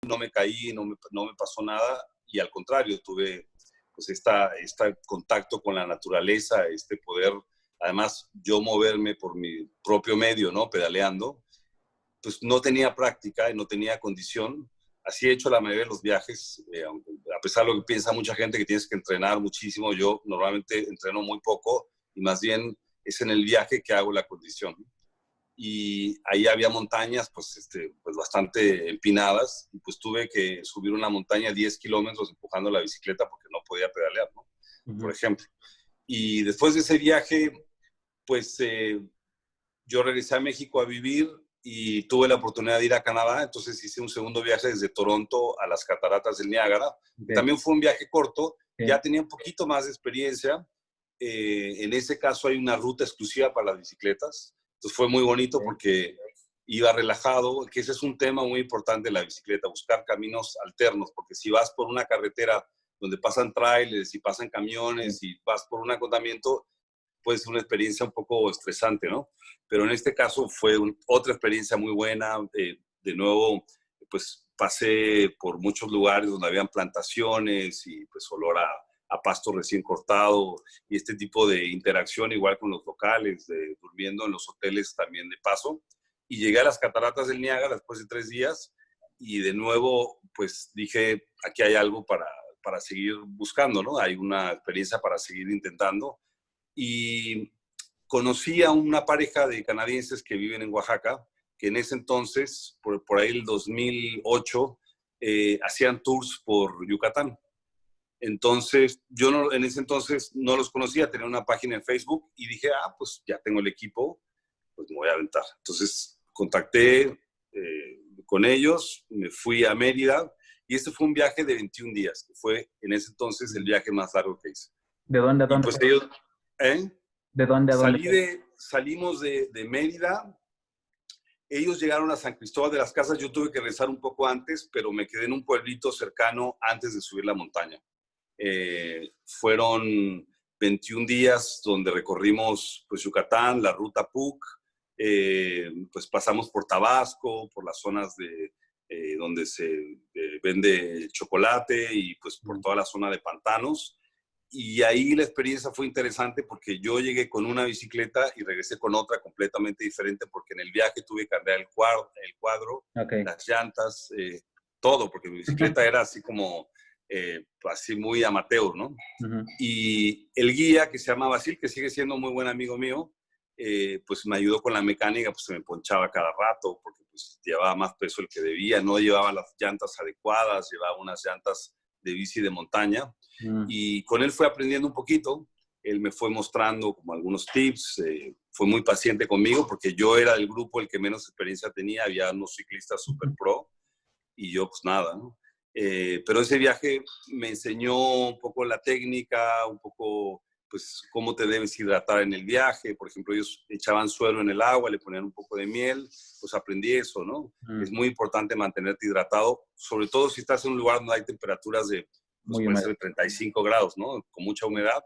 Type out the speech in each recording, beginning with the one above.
no me caí, no me pasó nada, y al contrario, tuve pues este contacto con la naturaleza, este poder, además yo moverme por mi propio medio, ¿no? Pedaleando, pues no tenía práctica y no tenía condición. Así he hecho la mayoría de los viajes, a pesar de lo que piensa mucha gente que tienes que entrenar muchísimo, yo normalmente entreno muy poco y más bien es en el viaje que hago la condición. Y ahí había montañas pues bastante empinadas y pues tuve que subir una montaña 10 kilómetros empujando la bicicleta porque no podía pedalear, ¿no? Por ejemplo. Y después de ese viaje, pues yo regresé a México a vivir y tuve la oportunidad de ir a Canadá, entonces hice un segundo viaje desde Toronto a las cataratas del Niágara, que también fue un viaje corto, ya tenía un poquito más de experiencia, en ese caso hay una ruta exclusiva para las bicicletas, entonces fue muy bonito porque iba relajado, que ese es un tema muy importante de la bicicleta, buscar caminos alternos, porque si vas por una carretera donde pasan trailers y pasan camiones y vas por un acotamiento, puede ser una experiencia un poco estresante, ¿no? Pero en este caso fue otra experiencia muy buena. De nuevo, pues pasé por muchos lugares donde habían plantaciones y pues olor a pasto recién cortado y este tipo de interacción igual con los locales, durmiendo en los hoteles también de paso. Y llegué a las cataratas del Niágara después de 3 días y de nuevo pues dije, aquí hay algo para seguir buscando, ¿no? Hay una experiencia para seguir intentando. Y conocí a una pareja de canadienses que viven en Oaxaca, que en ese entonces, por ahí el 2008, hacían tours por Yucatán. Entonces, yo no, en ese entonces no los conocía, tenía una página en Facebook y dije, pues ya tengo el equipo, pues me voy a aventar. Entonces, contacté con ellos, me fui a Mérida y este fue un viaje de 21 días, que fue en ese entonces el viaje más largo que hice. ¿De dónde a Y dónde? pues ellos, ¿De dónde a dónde? Salimos de Mérida, ellos llegaron a San Cristóbal de las Casas, yo tuve que regresar un poco antes, pero me quedé en un pueblito cercano antes de subir la montaña. Fueron 21 días donde recorrimos pues, Yucatán, la ruta PUC, pues pasamos por Tabasco, por las zonas donde se vende chocolate y pues por toda la zona de pantanos. Y ahí la experiencia fue interesante porque yo llegué con una bicicleta y regresé con otra completamente diferente porque en el viaje tuve que cambiar el cuadro, las llantas, todo, porque mi bicicleta era así como, así muy amateur, ¿no? Y el guía que se llama Basil, que sigue siendo muy buen amigo mío, pues me ayudó con la mecánica, pues se me ponchaba cada rato porque pues llevaba más peso el que debía, no llevaba las llantas adecuadas, llevaba unas llantas de bici de montaña. Y con él fui aprendiendo un poquito. Él me fue mostrando como algunos tips. Fue muy paciente conmigo porque yo era del grupo el que menos experiencia tenía. Había unos ciclistas super pro y yo pues nada, ¿no? Pero ese viaje me enseñó un poco la técnica, un poco pues cómo te debes hidratar en el viaje. Por ejemplo, ellos echaban suero en el agua, le ponían un poco de miel, pues aprendí eso, ¿no? Es muy importante mantenerte hidratado, sobre todo si estás en un lugar donde hay temperaturas de, pues puede ser 35 grados, ¿no? Con mucha humedad.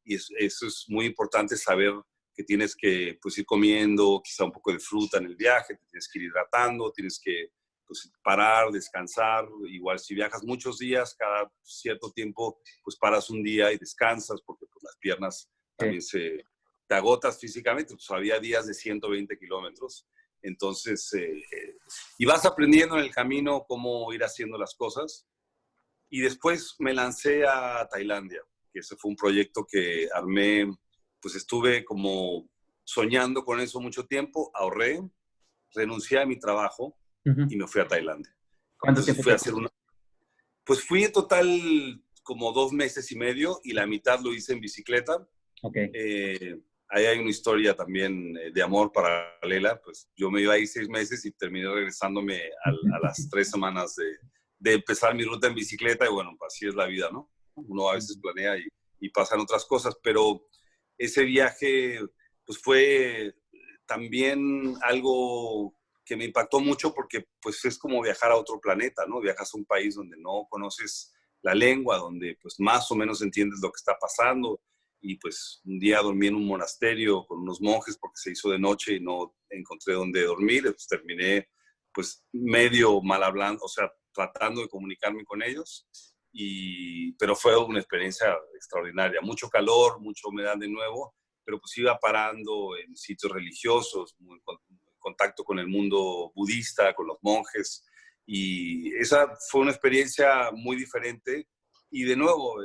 Y eso es muy importante saber que tienes que pues, ir comiendo quizá un poco de fruta en el viaje, te tienes que ir hidratando, tienes que pues, parar, descansar. Igual si viajas muchos días, cada cierto tiempo pues paras un día y descansas porque pues, las piernas también te agotas físicamente. Pues había días de 120 kilómetros. Entonces, y vas aprendiendo en el camino cómo ir haciendo las cosas. Y después me lancé a Tailandia, que ese fue un proyecto que armé, pues estuve como soñando con eso mucho tiempo, ahorré, renuncié a mi trabajo y me fui a Tailandia. ¿Cuánto tiempo fui a hacer Pues fui en total como 2 meses y medio y la mitad lo hice en bicicleta. Ahí hay una historia también de amor paralela. Pues yo me iba ahí 6 meses y terminé regresándome a las 3 semanas de empezar mi ruta en bicicleta y bueno, así es la vida, ¿no? Uno a veces planea y pasan otras cosas, pero ese viaje pues fue también algo que me impactó mucho porque pues es como viajar a otro planeta, ¿no? Viajas a un país donde no conoces la lengua, donde pues más o menos entiendes lo que está pasando y pues un día dormí en un monasterio con unos monjes porque se hizo de noche y no encontré dónde dormir, pues terminé pues medio mal hablando, o sea, tratando de comunicarme con ellos, pero fue una experiencia extraordinaria. Mucho calor, mucha humedad de nuevo, pero pues iba parando en sitios religiosos, en contacto con el mundo budista, con los monjes, y esa fue una experiencia muy diferente. Y de nuevo,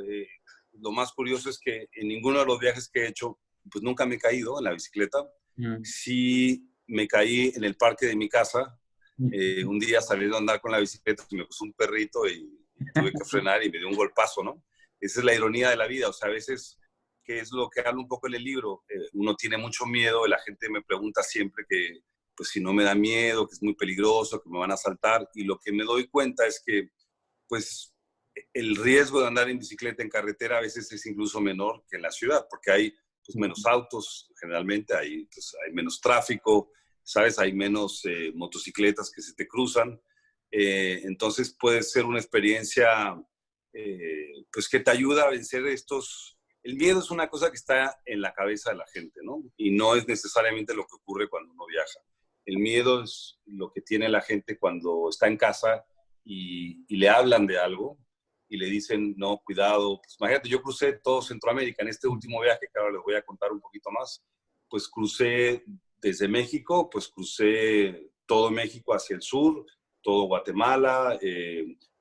lo más curioso es que en ninguno de los viajes que he hecho, pues nunca me he caído en la bicicleta. Sí me caí en el parque de mi casa. Un día saliendo a andar con la bicicleta, me puso un perrito y tuve que frenar y me dio un golpazo, ¿no? Esa es la ironía de la vida. O sea, a veces, que es lo que hablo un poco en el libro, uno tiene mucho miedo y la gente me pregunta siempre que, pues si no me da miedo, que es muy peligroso, que me van a asaltar. Y lo que me doy cuenta es que, pues, el riesgo de andar en bicicleta en carretera a veces es incluso menor que en la ciudad, porque hay pues, menos autos, generalmente pues, hay menos tráfico, ¿sabes? Hay menos motocicletas que se te cruzan. Entonces puede ser una experiencia pues que te ayuda a vencer estos... El miedo es una cosa que está en la cabeza de la gente, ¿no? Y no es necesariamente lo que ocurre cuando uno viaja. El miedo es lo que tiene la gente cuando está en casa y le hablan de algo y le dicen, no, cuidado. Pues, imagínate, yo crucé todo Centroamérica en este último viaje, que ahora les voy a contar un poquito más. Pues crucé desde México, pues crucé todo México hacia el sur, todo Guatemala,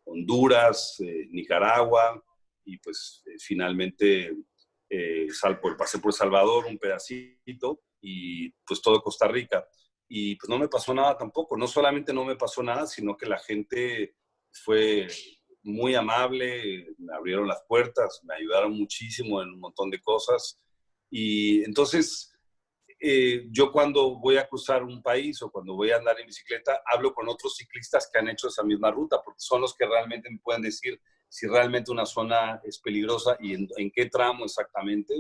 Honduras, Nicaragua, y pues finalmente pasé por El Salvador un pedacito, y pues todo Costa Rica. Y pues no me pasó nada tampoco. No solamente no me pasó nada, sino que la gente fue muy amable, me abrieron las puertas, me ayudaron muchísimo en un montón de cosas. Y entonces, yo cuando voy a cruzar un país o cuando voy a andar en bicicleta, hablo con otros ciclistas que han hecho esa misma ruta, porque son los que realmente me pueden decir si realmente una zona es peligrosa y en qué tramo exactamente,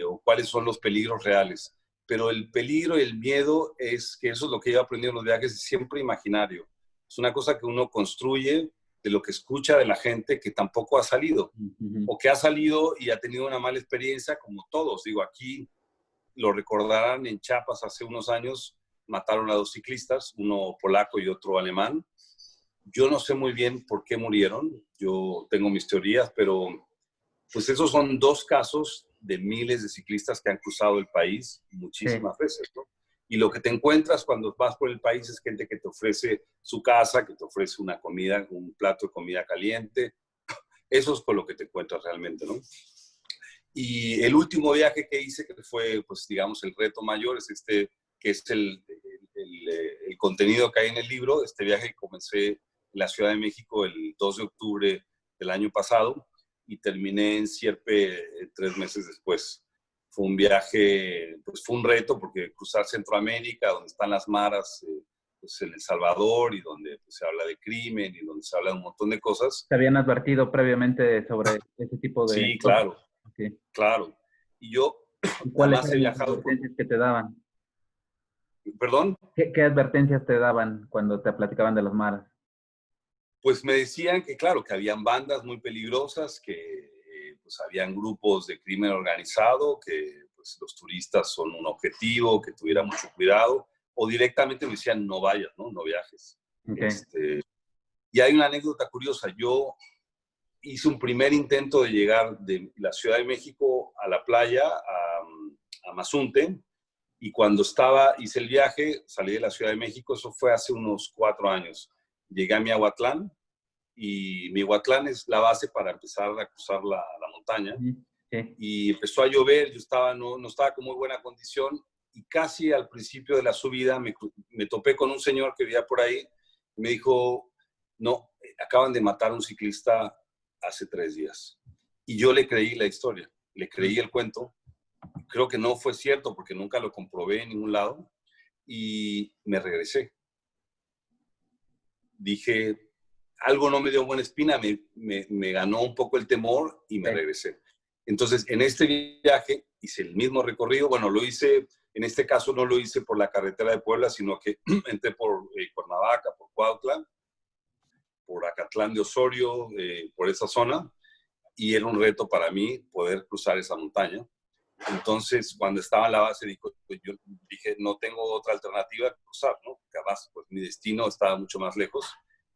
o cuáles son los peligros reales. Pero el peligro y el miedo es que eso es lo que yo he aprendido en los viajes, es siempre imaginario. Es una cosa que uno construye de lo que escucha de la gente que tampoco ha salido, o que ha salido y ha tenido una mala experiencia, como todos. Digo, aquí lo recordarán, en Chiapas hace unos años mataron a 2 ciclistas, uno polaco y otro alemán. Yo no sé muy bien por qué murieron, yo tengo mis teorías, pero pues esos son 2 casos de miles de ciclistas que han cruzado el país muchísimas veces, ¿no? Y lo que te encuentras cuando vas por el país es gente que te ofrece su casa, que te ofrece una comida, un plato de comida caliente. Eso es con lo que te encuentras realmente, ¿no? Y el último viaje que hice, que fue, pues, digamos, el reto mayor, es que es el contenido que hay en el libro. Este viaje comencé en la Ciudad de México el 2 de octubre del año pasado y terminé en Sierpe 3 meses después. Fue un viaje, pues fue un reto, porque cruzar Centroamérica, donde están las maras, pues en El Salvador, y donde pues, se habla de crimen y donde se habla de un montón de cosas. ¿Te habían advertido previamente sobre ese tipo de Sí, claro. Okay. Claro. Y yo, ¿Y cuáles además, he eran las viajado advertencias que te daban? ¿Perdón? ¿Qué advertencias te daban cuando te platicaban de las maras? Pues me decían que, claro, que habían bandas muy peligrosas, que pues habían grupos de crimen organizado, que pues, los turistas son un objetivo, que tuviera mucho cuidado, o directamente me decían, no vayas, ¿no? No viajes. Okay. Y hay una anécdota curiosa. Yo hice un primer intento de llegar de la Ciudad de México a la playa, a Mazunte, y cuando hice el viaje, salí de la Ciudad de México, eso fue hace unos 4 años. Llegué a Miahuatlán, y Miahuatlán es la base para empezar a cruzar la montaña. Okay. Y empezó a llover, yo no estaba con muy buena condición, y casi al principio de la subida me topé con un señor que vivía por ahí, y me dijo, no, acaban de matar a un ciclista hace 3 días. Y yo le creí la historia, le creí el cuento. Creo que no fue cierto porque nunca lo comprobé en ningún lado, y me regresé. Dije, algo no me dio buena espina, me ganó un poco el temor y me regresé. Entonces, en este viaje hice el mismo recorrido. Bueno, lo hice, en este caso no lo hice por la carretera de Puebla, sino que entré por Cuernavaca, por Cuautla, por Acatlán de Osorio, por esa zona, y era un reto para mí poder cruzar esa montaña. Entonces, cuando estaba en la base, yo dije, no tengo otra alternativa que cruzar, ¿no? Porque además, pues mi destino estaba mucho más lejos.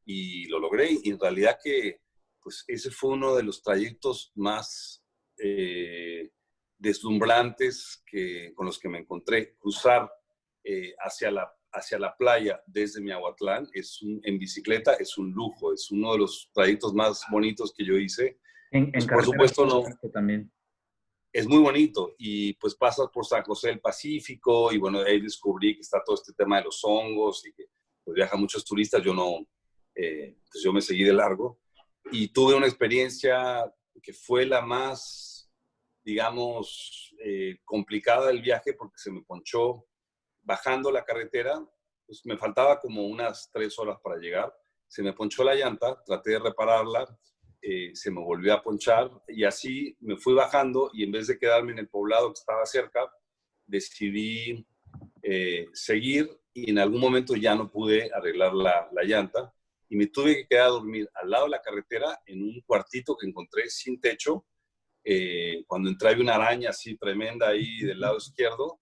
y lo logré. Y en realidad que, pues ese fue uno de los trayectos más deslumbrantes con los que me encontré. Cruzar hacia la playa desde Miahuatlán en bicicleta es un lujo, es uno de los trayectos más bonitos que yo hice. En Pues por carretera supuesto no, también. es muy bonito y pues pasas por San José del Pacífico y bueno, ahí descubrí que está todo este tema de los hongos y que pues viajan muchos turistas, yo no, pues yo me seguí de largo y tuve una experiencia que fue la más, digamos, complicada del viaje porque se me ponchó bajando la carretera, pues me faltaba como unas 3 horas para llegar, se me ponchó la llanta, traté de repararla, se me volvió a ponchar y así me fui bajando y en vez de quedarme en el poblado que estaba cerca, decidí seguir y en algún momento ya no pude arreglar la llanta y me tuve que quedar a dormir al lado de la carretera en un cuartito que encontré sin techo. Cuando entré había una araña así tremenda ahí del lado izquierdo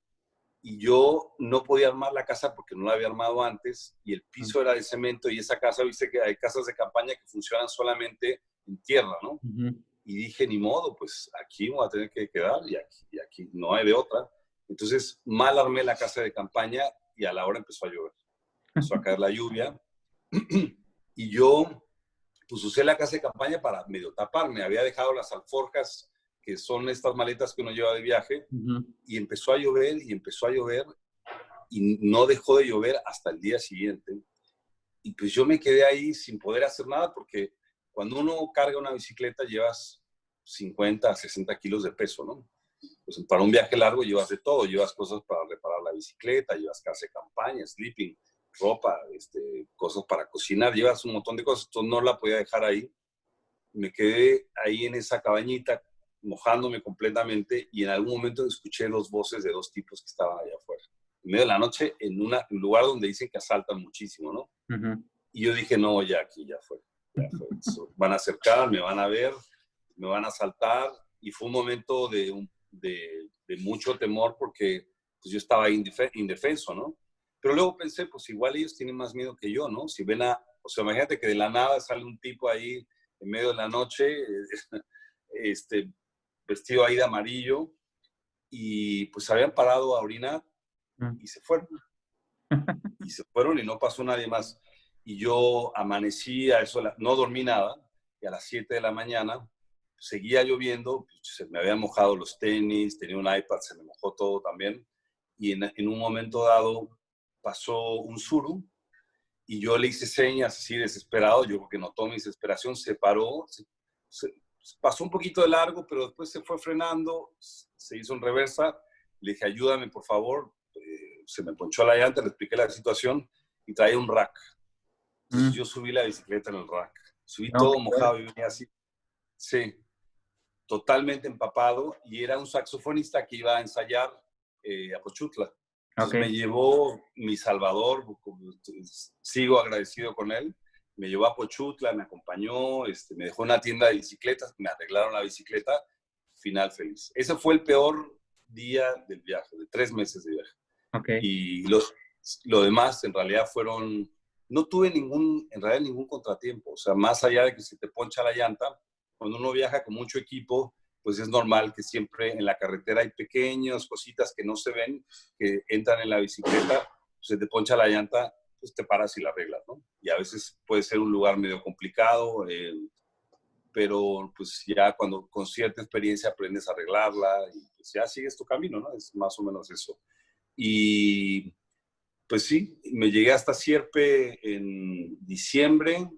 y yo no podía armar la casa porque no la había armado antes y el piso era de cemento y esa casa, viste que hay casas de campaña que funcionan solamente en tierra, ¿no? Uh-huh. Y dije, ni modo, pues aquí me voy a tener que quedar y aquí no hay de otra. Entonces, mal armé la casa de campaña y a la hora empezó a llover. Empezó a caer la lluvia y yo pues usé la casa de campaña para medio taparme. Había dejado las alforjas, que son estas maletas que uno lleva de viaje, Uh-huh. y empezó a llover y empezó a llover y no dejó de llover hasta el día siguiente. Y pues yo me quedé ahí sin poder hacer nada porque cuando uno carga una bicicleta llevas 50, 60 kilos de peso, ¿no? Pues para un viaje largo llevas de todo, llevas cosas para reparar la bicicleta, llevas casa de campaña, sleeping, ropa, cosas para cocinar, llevas un montón de cosas, entonces no la podía dejar ahí. Me quedé ahí en esa cabañita mojándome completamente y en algún momento escuché dos voces de dos tipos que estaban allá afuera. En medio de la noche, en un lugar donde dicen que asaltan muchísimo, ¿no? Uh-huh. Y yo dije, no, ya aquí, ya fue. Ya fue. Van a acercar, me van a ver, me van a asaltar. Y fue un momento de mucho temor porque pues, yo estaba indefenso, ¿no? Pero luego pensé, pues igual ellos tienen más miedo que yo, ¿no? Si ven o sea, imagínate que de la nada sale un tipo ahí en medio de la noche, vestido ahí de amarillo, y pues habían parado a orinar y se fueron. Y se fueron y no pasó nadie más. Y yo amanecí a eso, no dormí nada, y a las 7 de la mañana seguía lloviendo, se me habían mojado los tenis, tenía un iPad, se me mojó todo también, y en un momento dado pasó un suru, y yo le hice señas así desesperado, yo creo que notó mi desesperación, se paró, pasó un poquito de largo, pero después se fue frenando, se hizo en reversa, le dije, ayúdame por favor, se me ponchó la llanta, le expliqué la situación y traía un rack. Entonces yo subí la bicicleta en el rack, subí No, todo mojado y venía así, sí, totalmente empapado y era un saxofonista que iba a ensayar a Pochutla. Entonces me llevó mi Salvador, sigo agradecido con él, me llevó a Pochutla, me acompañó, me dejó en una tienda de bicicletas, me arreglaron la bicicleta, final feliz. Ese fue el peor día del viaje, de 3 meses de viaje. Okay. Y lo demás en realidad no tuve en realidad ningún contratiempo, o sea, más allá de que se te poncha la llanta, cuando uno viaja con mucho equipo, pues es normal que siempre en la carretera hay pequeñas cositas que no se ven, que entran en la bicicleta, se te poncha la llanta, pues te paras y la arreglas, ¿no? Y a veces puede ser un lugar medio complicado, pero pues ya cuando con cierta experiencia aprendes a arreglarla y pues ya sigues tu camino, ¿no? Es más o menos eso. Y pues sí, me llegué hasta Sierpe en diciembre.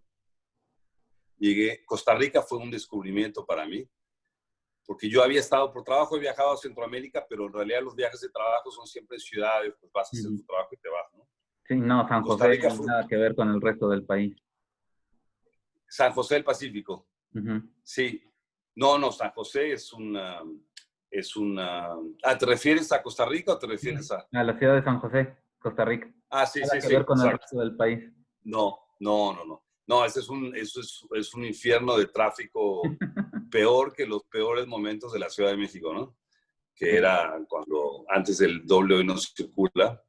Costa Rica fue un descubrimiento para mí, porque yo había estado por trabajo, he viajado a Centroamérica, pero en realidad los viajes de trabajo son siempre en ciudades, pues vas a hacer tu trabajo y te vas, ¿no? Sí, no, San Costa José Rica fue nada que ver con el resto del país. San José del Pacífico. Uh-huh. Sí. No, San José es una... ¿te refieres a Costa Rica o te refieres a...? A la ciudad de San José, Costa Rica. Sí, Nada sí, que sí, ver con el exacto. resto del país. No. No, eso es un infierno de tráfico peor que los peores momentos de la Ciudad de México, ¿no? Que era cuando antes del doble hoy no circula.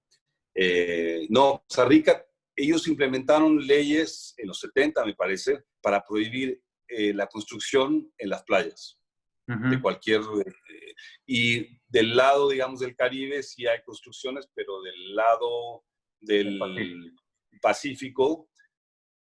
No, Costa Rica ellos implementaron leyes en los 70, me parece, para prohibir la construcción en las playas de cualquier... y del lado, digamos, del Caribe sí hay construcciones, pero del lado del Pacífico,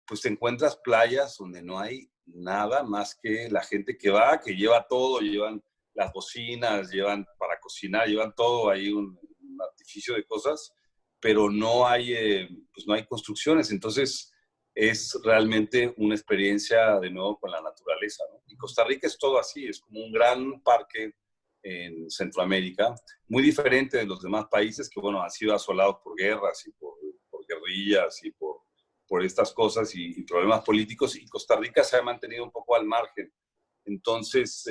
pues te encuentras playas donde no hay nada más que la gente que va, que lleva todo, llevan las bocinas, llevan para cocinar, llevan todo ahí un artificio de cosas, pero no hay, pues no hay construcciones. Entonces es realmente una experiencia de nuevo con la naturaleza, ¿no? Y Costa Rica es todo así, es como un gran parque en Centroamérica, muy diferente de los demás países que, bueno, han sido asolados por guerras y por guerrillas y por estas cosas y problemas políticos, y Costa Rica se ha mantenido un poco al margen. Entonces,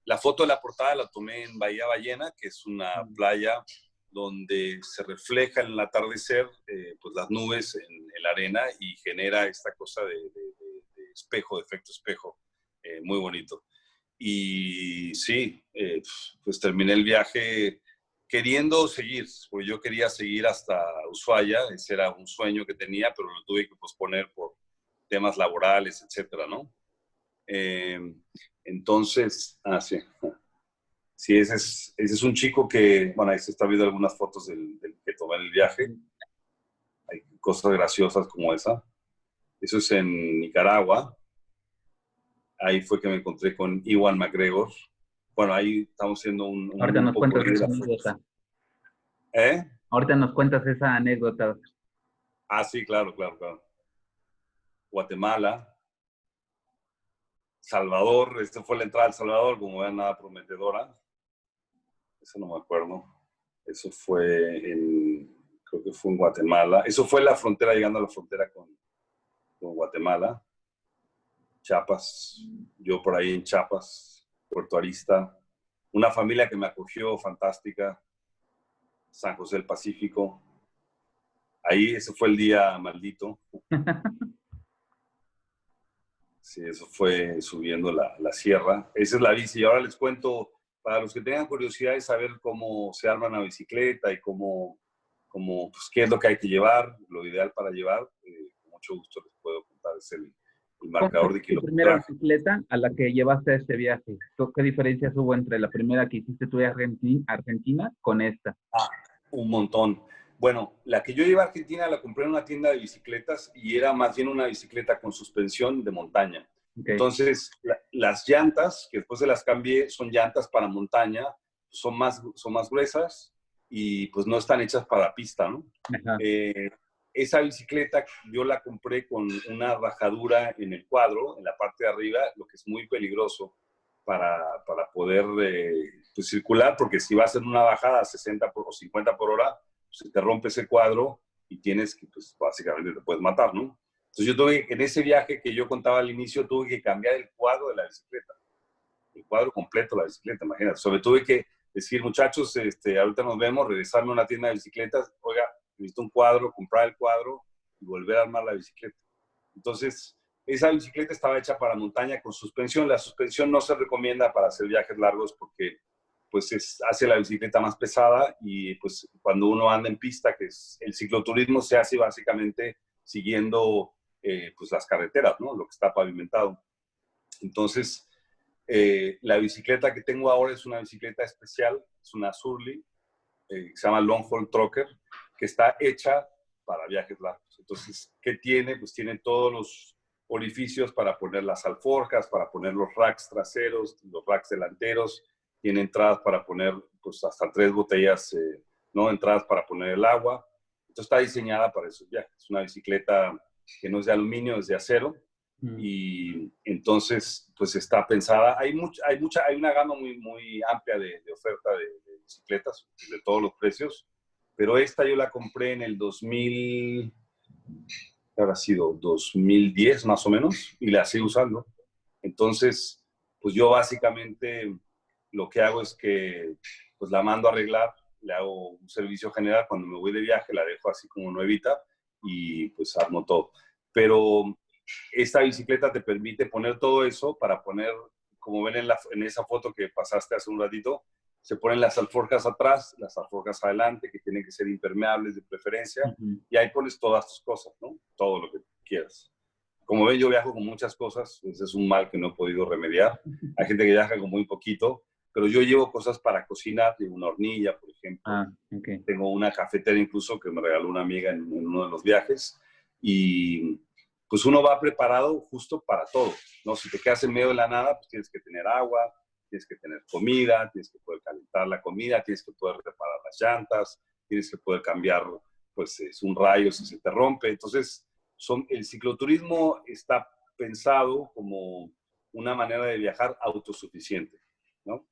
la foto de la portada la tomé en Bahía Ballena, que es una playa donde se refleja en el atardecer pues las nubes en la arena y genera esta cosa de espejo, de efecto espejo, muy bonito. Y sí, pues terminé el viaje queriendo seguir, porque yo quería seguir hasta Ushuaia, ese era un sueño que tenía, pero lo tuve que posponer por temas laborales, etcétera, ¿no? Eh, entonces, sí. Sí, ese es un chico que, bueno, ahí se está viendo algunas fotos del que tomé en el viaje. Hay cosas graciosas como esa. Eso es en Nicaragua. Ahí fue que me encontré con Ewan McGregor. Bueno, ahí estamos haciendo Ahorita un nos poco cuentas de esa la... anécdota. ¿Eh? Ahorita nos cuentas esa anécdota. Sí, claro, claro, claro. Guatemala, Salvador, esta fue la entrada al Salvador, como vean, nada prometedora. Eso no me acuerdo. Eso fue creo que fue en Guatemala. Eso fue la frontera, llegando a la frontera con Guatemala. Chiapas, yo por ahí en Chiapas, Puerto Arista. Una familia que me acogió, fantástica. San José del Pacífico. Ahí, ese fue el día maldito. Sí, eso fue subiendo la sierra. Esa es la bici. Y ahora les cuento, para los que tengan curiosidad de saber cómo se arma una bicicleta y pues, qué es lo que hay que llevar, lo ideal para llevar, con mucho gusto les puedo contar. Es el ¿Cómo marcador fue de tu primera kilometraje. bicicleta a la que llevaste a este viaje? ¿Qué diferencias hubo entre la primera que hiciste tú de Argentina con esta? Un montón. Bueno, la que yo llevé a Argentina la compré en una tienda de bicicletas y era más bien una bicicleta con suspensión de montaña. Okay. Entonces, las llantas, que después se las cambié, son llantas para montaña, son más gruesas y pues no están hechas para pista, ¿no? Esa bicicleta yo la compré con una rajadura en el cuadro, en la parte de arriba, lo que es muy peligroso para poder pues, circular, porque si vas en una bajada a 60 o 50 por hora, pues, se te rompe ese cuadro y tienes que, pues básicamente te puedes matar, ¿no? Entonces yo tuve, en ese viaje que yo contaba al inicio, tuve que cambiar el cuadro de la bicicleta, el cuadro completo de la bicicleta, imagínate. Sobre tuve que decir, muchachos, ahorita nos vemos, regresarme a una tienda de bicicletas, oiga, necesito un cuadro, comprar el cuadro y volver a armar la bicicleta. Entonces, esa bicicleta estaba hecha para montaña con suspensión. La suspensión no se recomienda para hacer viajes largos porque pues hace la bicicleta más pesada y pues cuando uno anda en pista, que es el cicloturismo, se hace básicamente siguiendo pues las carreteras, ¿no? Lo que está pavimentado. Entonces, la bicicleta que tengo ahora es una bicicleta especial, es una Surly, que se llama Long Haul Trucker, que está hecha para viajes largos. Entonces, ¿qué tiene? Pues tiene todos los orificios para poner las alforjas, para poner los racks traseros, los racks delanteros, tiene entradas para poner pues hasta 3 botellas, ¿no? Entradas para poner el agua. Entonces está diseñada para esos viajes. Es una bicicleta que no es de aluminio, es de acero. Y entonces, pues está pensada, hay una gama muy amplia de oferta de bicicletas, de todos los precios, pero esta yo la compré en el 2000, habrá sido 2010 más o menos, y la sigo usando. Entonces, pues yo básicamente lo que hago es que pues la mando a arreglar, le hago un servicio general, cuando me voy de viaje la dejo así como nuevita y pues armo todo. Pero esta bicicleta te permite poner todo eso para poner, como ven en esa foto que pasaste hace un ratito, se ponen las alforjas atrás, las alforjas adelante, que tienen que ser impermeables de preferencia, y ahí pones todas tus cosas, ¿no? Todo lo que quieras. Como ven, yo viajo con muchas cosas, ese es un mal que no he podido remediar. Hay gente que viaja con muy poquito, pero yo llevo cosas para cocinar, tengo una hornilla, por ejemplo. Okay. Tengo una cafetera incluso que me regaló una amiga en uno de los viajes, y pues uno va preparado justo para todo, ¿no? Si te quedas en medio de la nada, pues tienes que tener agua, tienes que tener comida, tienes que poder calentar la comida, tienes que poder reparar las llantas, tienes que poder cambiar, pues, es un rayo si se te rompe. Entonces, el cicloturismo está pensado como una manera de viajar autosuficiente, ¿no?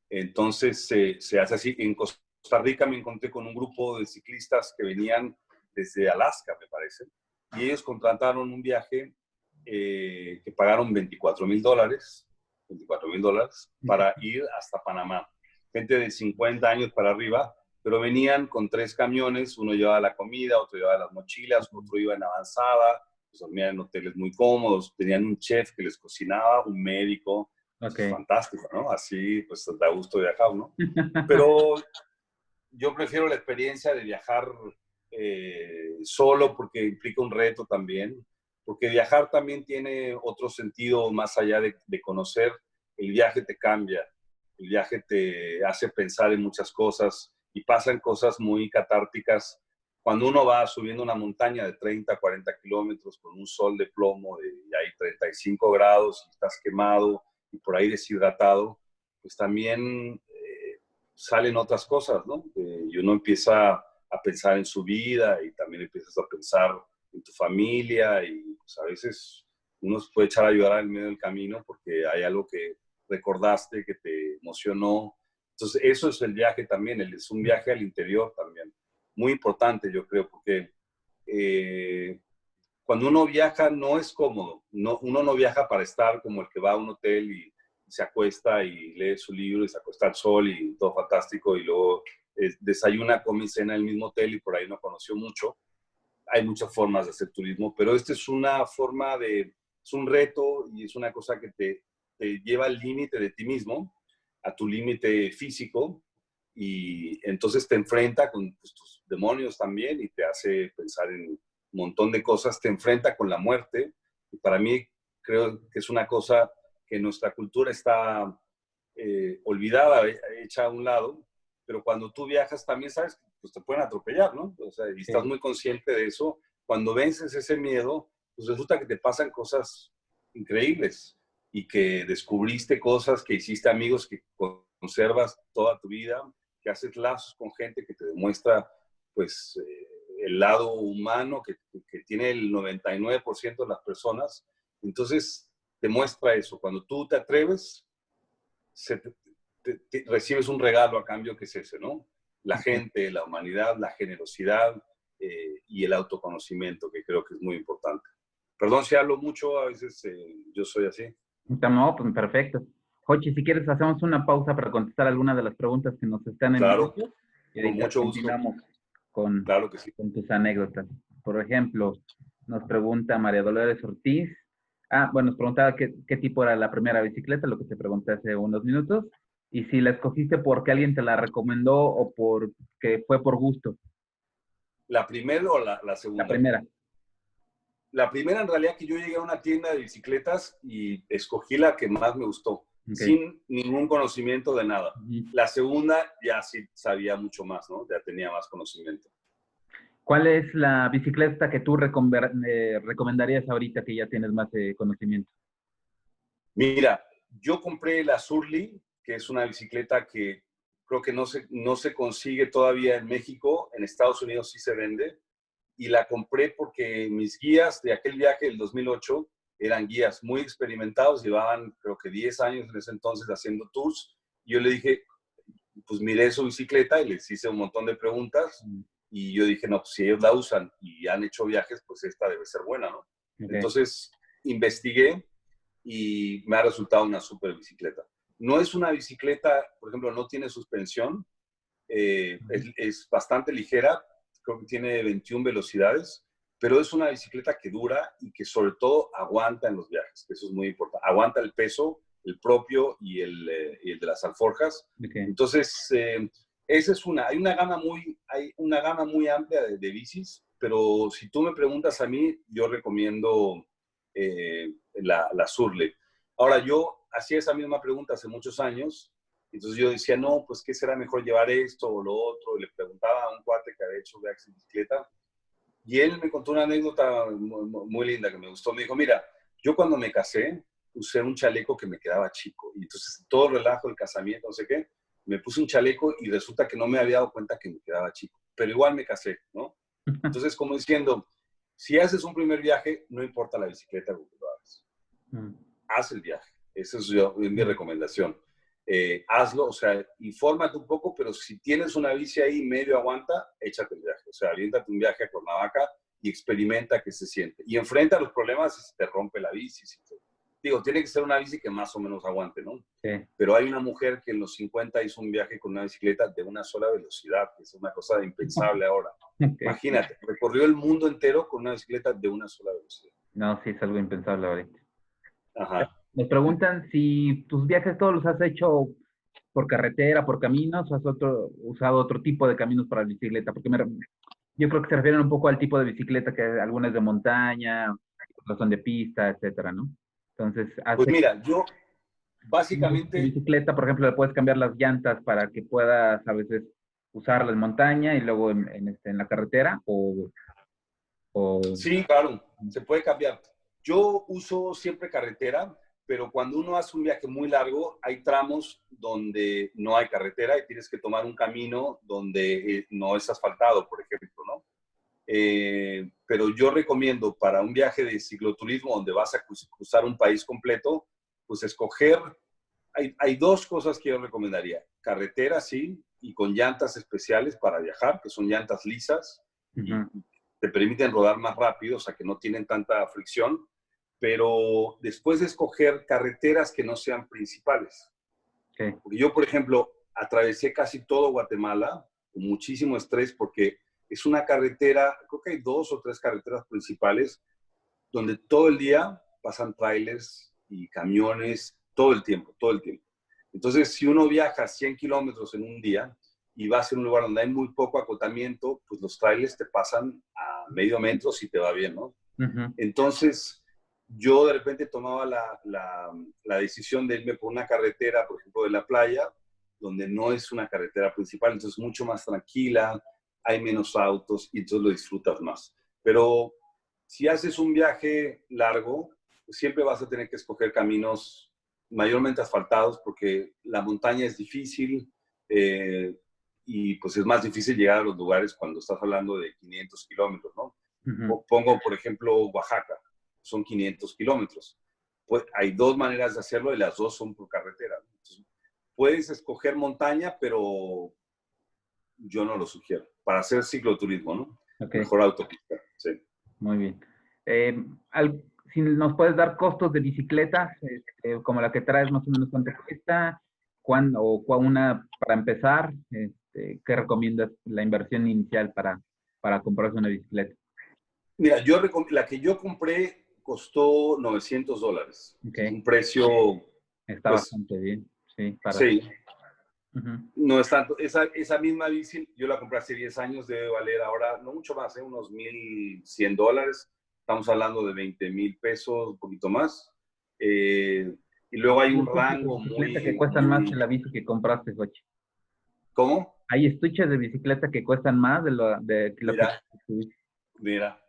Entonces, se hace así. En Costa Rica me encontré con un grupo de ciclistas que venían desde Alaska, me parece, y ellos contrataron un viaje que pagaron $24,000 para ir hasta Panamá. Gente de 50 años para arriba, pero venían con 3 camiones, uno llevaba la comida, otro llevaba las mochilas, otro iba en avanzada, pues dormían en hoteles muy cómodos, tenían un chef que les cocinaba, un médico, Okay. fantástico, ¿no? Así, pues da gusto viajar, ¿no? Pero yo prefiero la experiencia de viajar solo porque implica un reto también, porque viajar también tiene otro sentido más allá de conocer. El viaje te cambia, el viaje te hace pensar en muchas cosas y pasan cosas muy catárticas. Cuando uno va subiendo una montaña de 30, 40 kilómetros con un sol de plomo y hay 35 grados y estás quemado y por ahí deshidratado, pues también salen otras cosas, ¿no? Y uno empieza a pensar en su vida y también empiezas a pensar en tu familia y pues, a veces uno se puede echar a llorar en medio del camino porque hay algo que recordaste, que te emocionó. Entonces, eso es el viaje también, es un viaje al interior también. Muy importante, yo creo, porque cuando uno viaja no es cómodo. No, uno no viaja para estar como el que va a un hotel y se acuesta y lee su libro y se acuesta al sol y todo fantástico y luego desayuna, come y cena en el mismo hotel y por ahí no conoció mucho. Hay muchas formas de hacer turismo, pero esta es una forma es un reto y es una cosa que te lleva al límite de ti mismo, a tu límite físico y entonces te enfrenta con pues, tus demonios también y te hace pensar en un montón de cosas, te enfrenta con la muerte y para mí creo que es una cosa que nuestra cultura está olvidada, hecha a un lado, pero cuando tú viajas también sabes que pues, te pueden atropellar, ¿no? O sea, y estás muy consciente de eso. Cuando vences ese miedo, pues resulta que te pasan cosas increíbles y que descubriste cosas, que hiciste amigos que conservas toda tu vida, que haces lazos con gente que te demuestra, pues, el lado humano que tiene el 99% de las personas. Entonces, te muestra eso. Cuando tú te atreves, recibes un regalo a cambio que es ese, ¿no? La gente, la humanidad, la generosidad y el autoconocimiento, que creo que es muy importante. Perdón si hablo mucho, a veces yo soy así. No, pues perfecto. Jochi, si quieres hacemos una pausa para contestar algunas de las preguntas que nos están Claro, enviando y con ahorita mucho gusto. continuamos con, Claro que sí. con tus anécdotas. Por ejemplo, nos pregunta María Dolores Ortiz. Bueno, nos preguntaba qué tipo era la primera bicicleta, lo que te pregunté hace unos minutos, y si la escogiste porque alguien te la recomendó o porque fue por gusto. ¿La primera o la La segunda? primera. La primera en realidad que yo llegué a una tienda de bicicletas y escogí la que más me gustó, Okay. sin ningún conocimiento de nada. La segunda ya sí sabía mucho más, ¿no? Ya tenía más conocimiento. ¿Cuál es la bicicleta que tú recomendarías ahorita que ya tienes más conocimiento? Mira, yo compré la Surly, que es una bicicleta que creo que no se consigue todavía en México, en Estados Unidos sí se vende, y la compré porque mis guías de aquel viaje del 2008 eran guías muy experimentados, llevaban creo que 10 años en ese entonces haciendo tours, y yo le dije, pues miré su bicicleta y les hice un montón de preguntas, y yo dije, no, pues si ellos la usan y han hecho viajes, pues esta debe ser buena, ¿no? Okay. Entonces investigué y me ha resultado una súper bicicleta. No es una bicicleta, por ejemplo, no tiene suspensión, es bastante ligera, creo que tiene 21 velocidades, pero es una bicicleta que dura y que sobre todo aguanta en los viajes, que eso es muy importante. Aguanta el peso el propio y el de las alforjas. Okay. Entonces, esa es una. Hay una gama muy amplia de bicis, pero si tú me preguntas a mí, yo recomiendo la Surle. Ahora, yo hacía esa misma pregunta hace muchos años, entonces yo decía, no, pues, ¿qué será mejor llevar esto o lo otro? Y le preguntaba a un cuate que había hecho viajes en bicicleta, y él me contó una anécdota muy linda que me gustó. Me dijo, mira, yo cuando me casé, usé un chaleco que me quedaba chico, y entonces todo el relajo del casamiento, no sé qué, me puse un chaleco y resulta que no me había dado cuenta que me quedaba chico, pero igual me casé, ¿no? Entonces, como diciendo, si haces un primer viaje, no importa la bicicleta con que lo hagas. Haz el viaje. Esa es mi recomendación. Hazlo, o sea, infórmate un poco, pero si tienes una bici ahí medio aguanta, échate el viaje. O sea, aviéntate un viaje a Cuernavaca y experimenta qué se siente. Y enfrenta los problemas si te rompe la bici. Digo, tiene que ser una bici que más o menos aguante, ¿no? Sí. Pero hay una mujer que en los 50 hizo un viaje con una bicicleta de una sola velocidad, que es una cosa impensable ahora. Okay. Imagínate, recorrió el mundo entero con una bicicleta de una sola velocidad. No, sí, es algo impensable ahorita. Ajá. Nos preguntan si tus viajes todos los has hecho por carretera, por caminos, o has usado otro tipo de caminos para la bicicleta, porque yo creo que se refieren un poco al tipo de bicicleta, que algunas de montaña, otras son de pista, etcétera, ¿no? Entonces, Pues mira, yo tu básicamente, bicicleta, por ejemplo, le puedes cambiar las llantas para que puedas a veces usarla en montaña y luego en la carretera, o... sí, claro, se puede cambiar. Yo uso siempre carretera, pero cuando uno hace un viaje muy largo, hay tramos donde no hay carretera y tienes que tomar un camino donde no es asfaltado, por ejemplo, ¿no? Pero yo recomiendo para un viaje de cicloturismo donde vas a cruzar un país completo, pues escoger, hay dos cosas que yo recomendaría. Carretera, sí, y con llantas especiales para viajar, que son llantas lisas y te permiten rodar más rápido, o sea que no tienen tanta fricción, pero después de escoger carreteras que no sean principales. Okay. Porque yo, por ejemplo, atravesé casi todo Guatemala con muchísimo estrés porque es una carretera, creo que hay 2 o 3 carreteras principales donde todo el día pasan trailers y camiones, todo el tiempo, todo el tiempo. Entonces, si uno viaja 100 kilómetros en un día y va a un lugar donde hay muy poco acotamiento, pues los trailers te pasan a medio metro si te va bien, ¿no? Entonces, yo de repente tomaba la decisión de irme por una carretera, por ejemplo, de la playa, donde no es una carretera principal, entonces mucho más tranquila, hay menos autos y entonces lo disfrutas más. Pero si haces un viaje largo, pues siempre vas a tener que escoger caminos mayormente asfaltados porque la montaña es difícil y pues es más difícil llegar a los lugares cuando estás hablando de 500 kilómetros, ¿no? Pongo, por ejemplo, Oaxaca, son 500 kilómetros. Pues hay 2 maneras de hacerlo y las 2 son por carretera. Entonces, puedes escoger montaña, pero yo no lo sugiero. Para hacer cicloturismo, ¿no? Okay. Mejor autopista, sí. Muy bien. Si nos puedes dar costos de bicicletas, como la que traes, más o menos cuánto cuesta, una para empezar, ¿qué recomiendas la inversión inicial para comprarse una bicicleta? Mira, la que yo compré costó $900. Okay. Un precio, está pues, bastante bien, sí. Sí. No es tanto. Esa misma bici, yo la compré hace 10 años, debe valer ahora, no mucho más, unos $1,100. Estamos hablando de 20,000 pesos, un poquito más. Y luego hay un rango bicicleta que muy... cuestan más que la bici que compraste, coche. ¿Cómo? Hay estuches de bicicleta que cuestan más de lo Mira, que... Mira.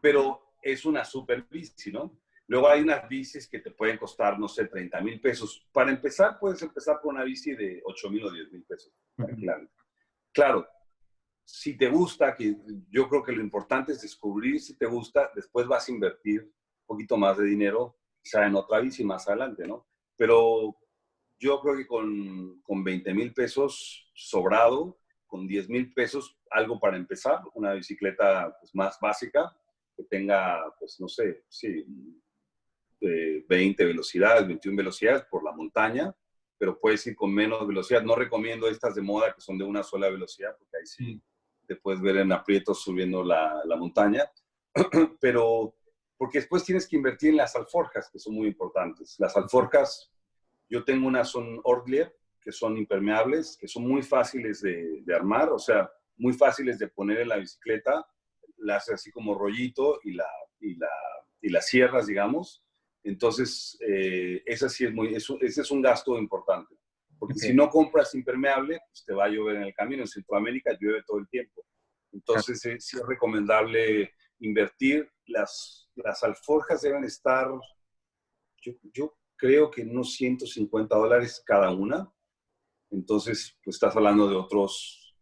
Pero es una super bici, ¿no? Luego hay unas bicis que te pueden costar, no sé, 30,000 pesos. Para empezar, puedes empezar por una bici de 8,000 o 10,000 pesos, tranquilamente. Claro, si te gusta, que yo creo que lo importante es descubrir si te gusta, después vas a invertir un poquito más de dinero, quizá en otra bici más adelante, ¿no? Pero yo creo que con 20,000 pesos sobrado, con 10,000 pesos, algo para empezar, una bicicleta pues, más básica, que tenga, pues no sé, sí, 20 velocidades, 21 velocidades por la montaña, pero puedes ir con menos velocidad. No recomiendo estas de moda que son de una sola velocidad, porque ahí sí te puedes ver en aprietos subiendo la montaña. Pero porque después tienes que invertir en las alforjas, que son muy importantes. Las alforjas, yo tengo unas, son Ortlieb, que son impermeables, que son muy fáciles de armar, o sea, muy fáciles de poner en la bicicleta, las haces así como rollito y las cierras, digamos. Entonces, esa sí es ese es un gasto importante. Porque si no compras impermeable, pues te va a llover en el camino. En Centroamérica llueve todo el tiempo. Entonces, sí es recomendable invertir. Las alforjas deben estar, yo creo que unos $150 cada una. Entonces, pues estás hablando de otros,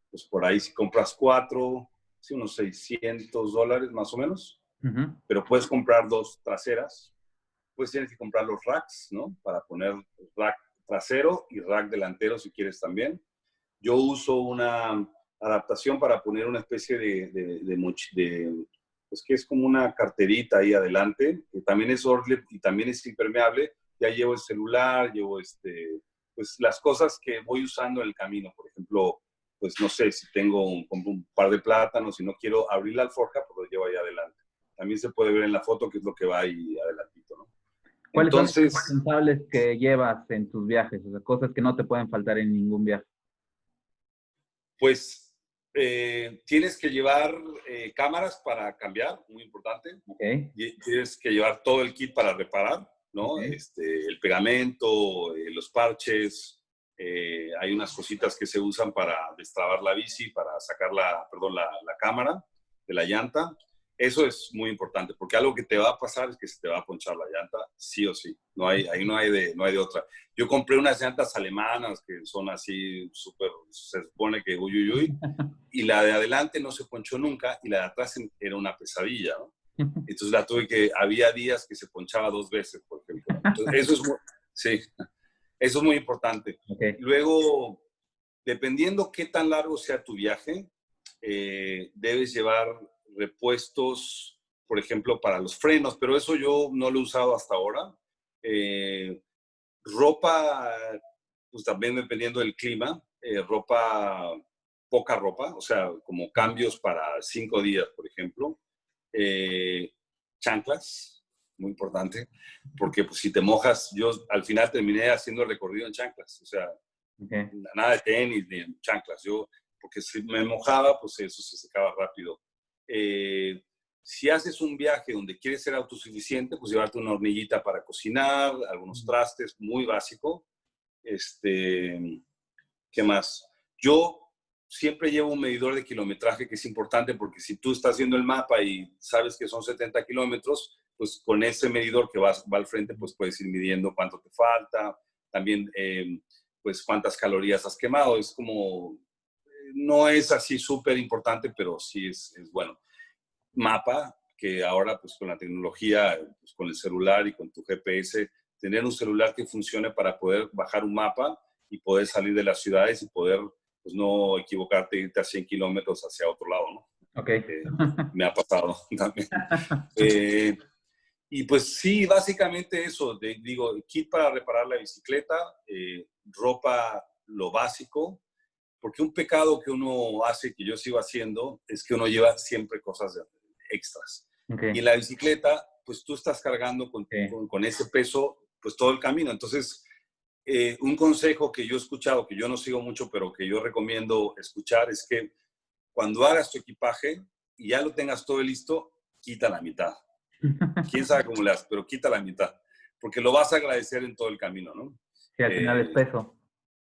pues por ahí si compras 4, sí, unos $600 más o menos. Pero puedes comprar 2 traseras. Pues tienes que comprar los racks, ¿no? Para poner rack trasero y rack delantero si quieres también. Yo uso una adaptación para poner una especie pues que es como una carterita ahí adelante, que también es Ortlieb y también es impermeable. Ya llevo el celular, llevo pues las cosas que voy usando en el camino. Por ejemplo, pues no sé, si tengo un par de plátanos y no quiero abrir la alforja, pues lo llevo ahí adelante. También se puede ver en la foto qué es lo que va ahí adelantito, ¿no? ¿Cuáles son los Entonces, indispensables que llevas en tus viajes? O sea, cosas que no te pueden faltar en ningún viaje. pues tienes que llevar cámaras para cambiar, muy importante. Okay. Y tienes que llevar todo el kit para reparar, ¿no? Okay. El pegamento, los parches. Hay unas cositas que se usan para destrabar la bici, para sacar la cámara de la llanta. Eso es muy importante, porque algo que te va a pasar es que se te va a ponchar la llanta, sí o sí. Ahí no hay de otra. Yo compré unas llantas alemanas que son así súper, se supone que uy, uy, uy, y la de adelante no se ponchó nunca y la de atrás era una pesadilla, ¿no? Entonces había días que se ponchaba 2 veces, por ejemplo. Entonces, sí, eso es muy importante. Okay. Luego, dependiendo qué tan largo sea tu viaje, debes llevar repuestos, por ejemplo, para los frenos, pero eso yo no lo he usado hasta ahora. Ropa, pues también dependiendo del clima, poca ropa, o sea, como cambios para 5 días, por ejemplo. Chanclas, muy importante, porque pues, si te mojas, yo al final terminé haciendo el recorrido en chanclas, o sea, Okay. nada de tenis ni en chanclas, porque si me mojaba, pues eso se secaba rápido. Si haces un viaje donde quieres ser autosuficiente, pues llevarte una hornillita para cocinar, algunos trastes, muy básico. ¿Qué más? Yo siempre llevo un medidor de kilometraje que es importante porque si tú estás viendo el mapa y sabes que son 70 kilómetros, pues con ese medidor que va al frente, pues puedes ir midiendo cuánto te falta, también pues cuántas calorías has quemado. Es como, no es así súper importante, pero sí es bueno. Mapa, que ahora pues con la tecnología, pues, con el celular y con tu GPS, tener un celular que funcione para poder bajar un mapa y poder salir de las ciudades y poder pues no equivocarte, irte a 100 kilómetros hacia otro lado, ¿no? Okay. Me ha pasado también. Y pues sí, básicamente eso, digo, kit para reparar la bicicleta, ropa, lo básico, porque un pecado que uno hace, que yo sigo haciendo, es que uno lleva siempre cosas extras. Okay. Y en la bicicleta, pues tú estás cargando con ese peso, pues todo el camino. Entonces, un consejo que yo he escuchado, que yo no sigo mucho, pero que yo recomiendo escuchar, es que cuando hagas tu equipaje y ya lo tengas todo listo, quita la mitad. Quién sabe cómo le haces, pero quita la mitad, porque lo vas a agradecer en todo el camino, ¿no? Sí, al final es peso.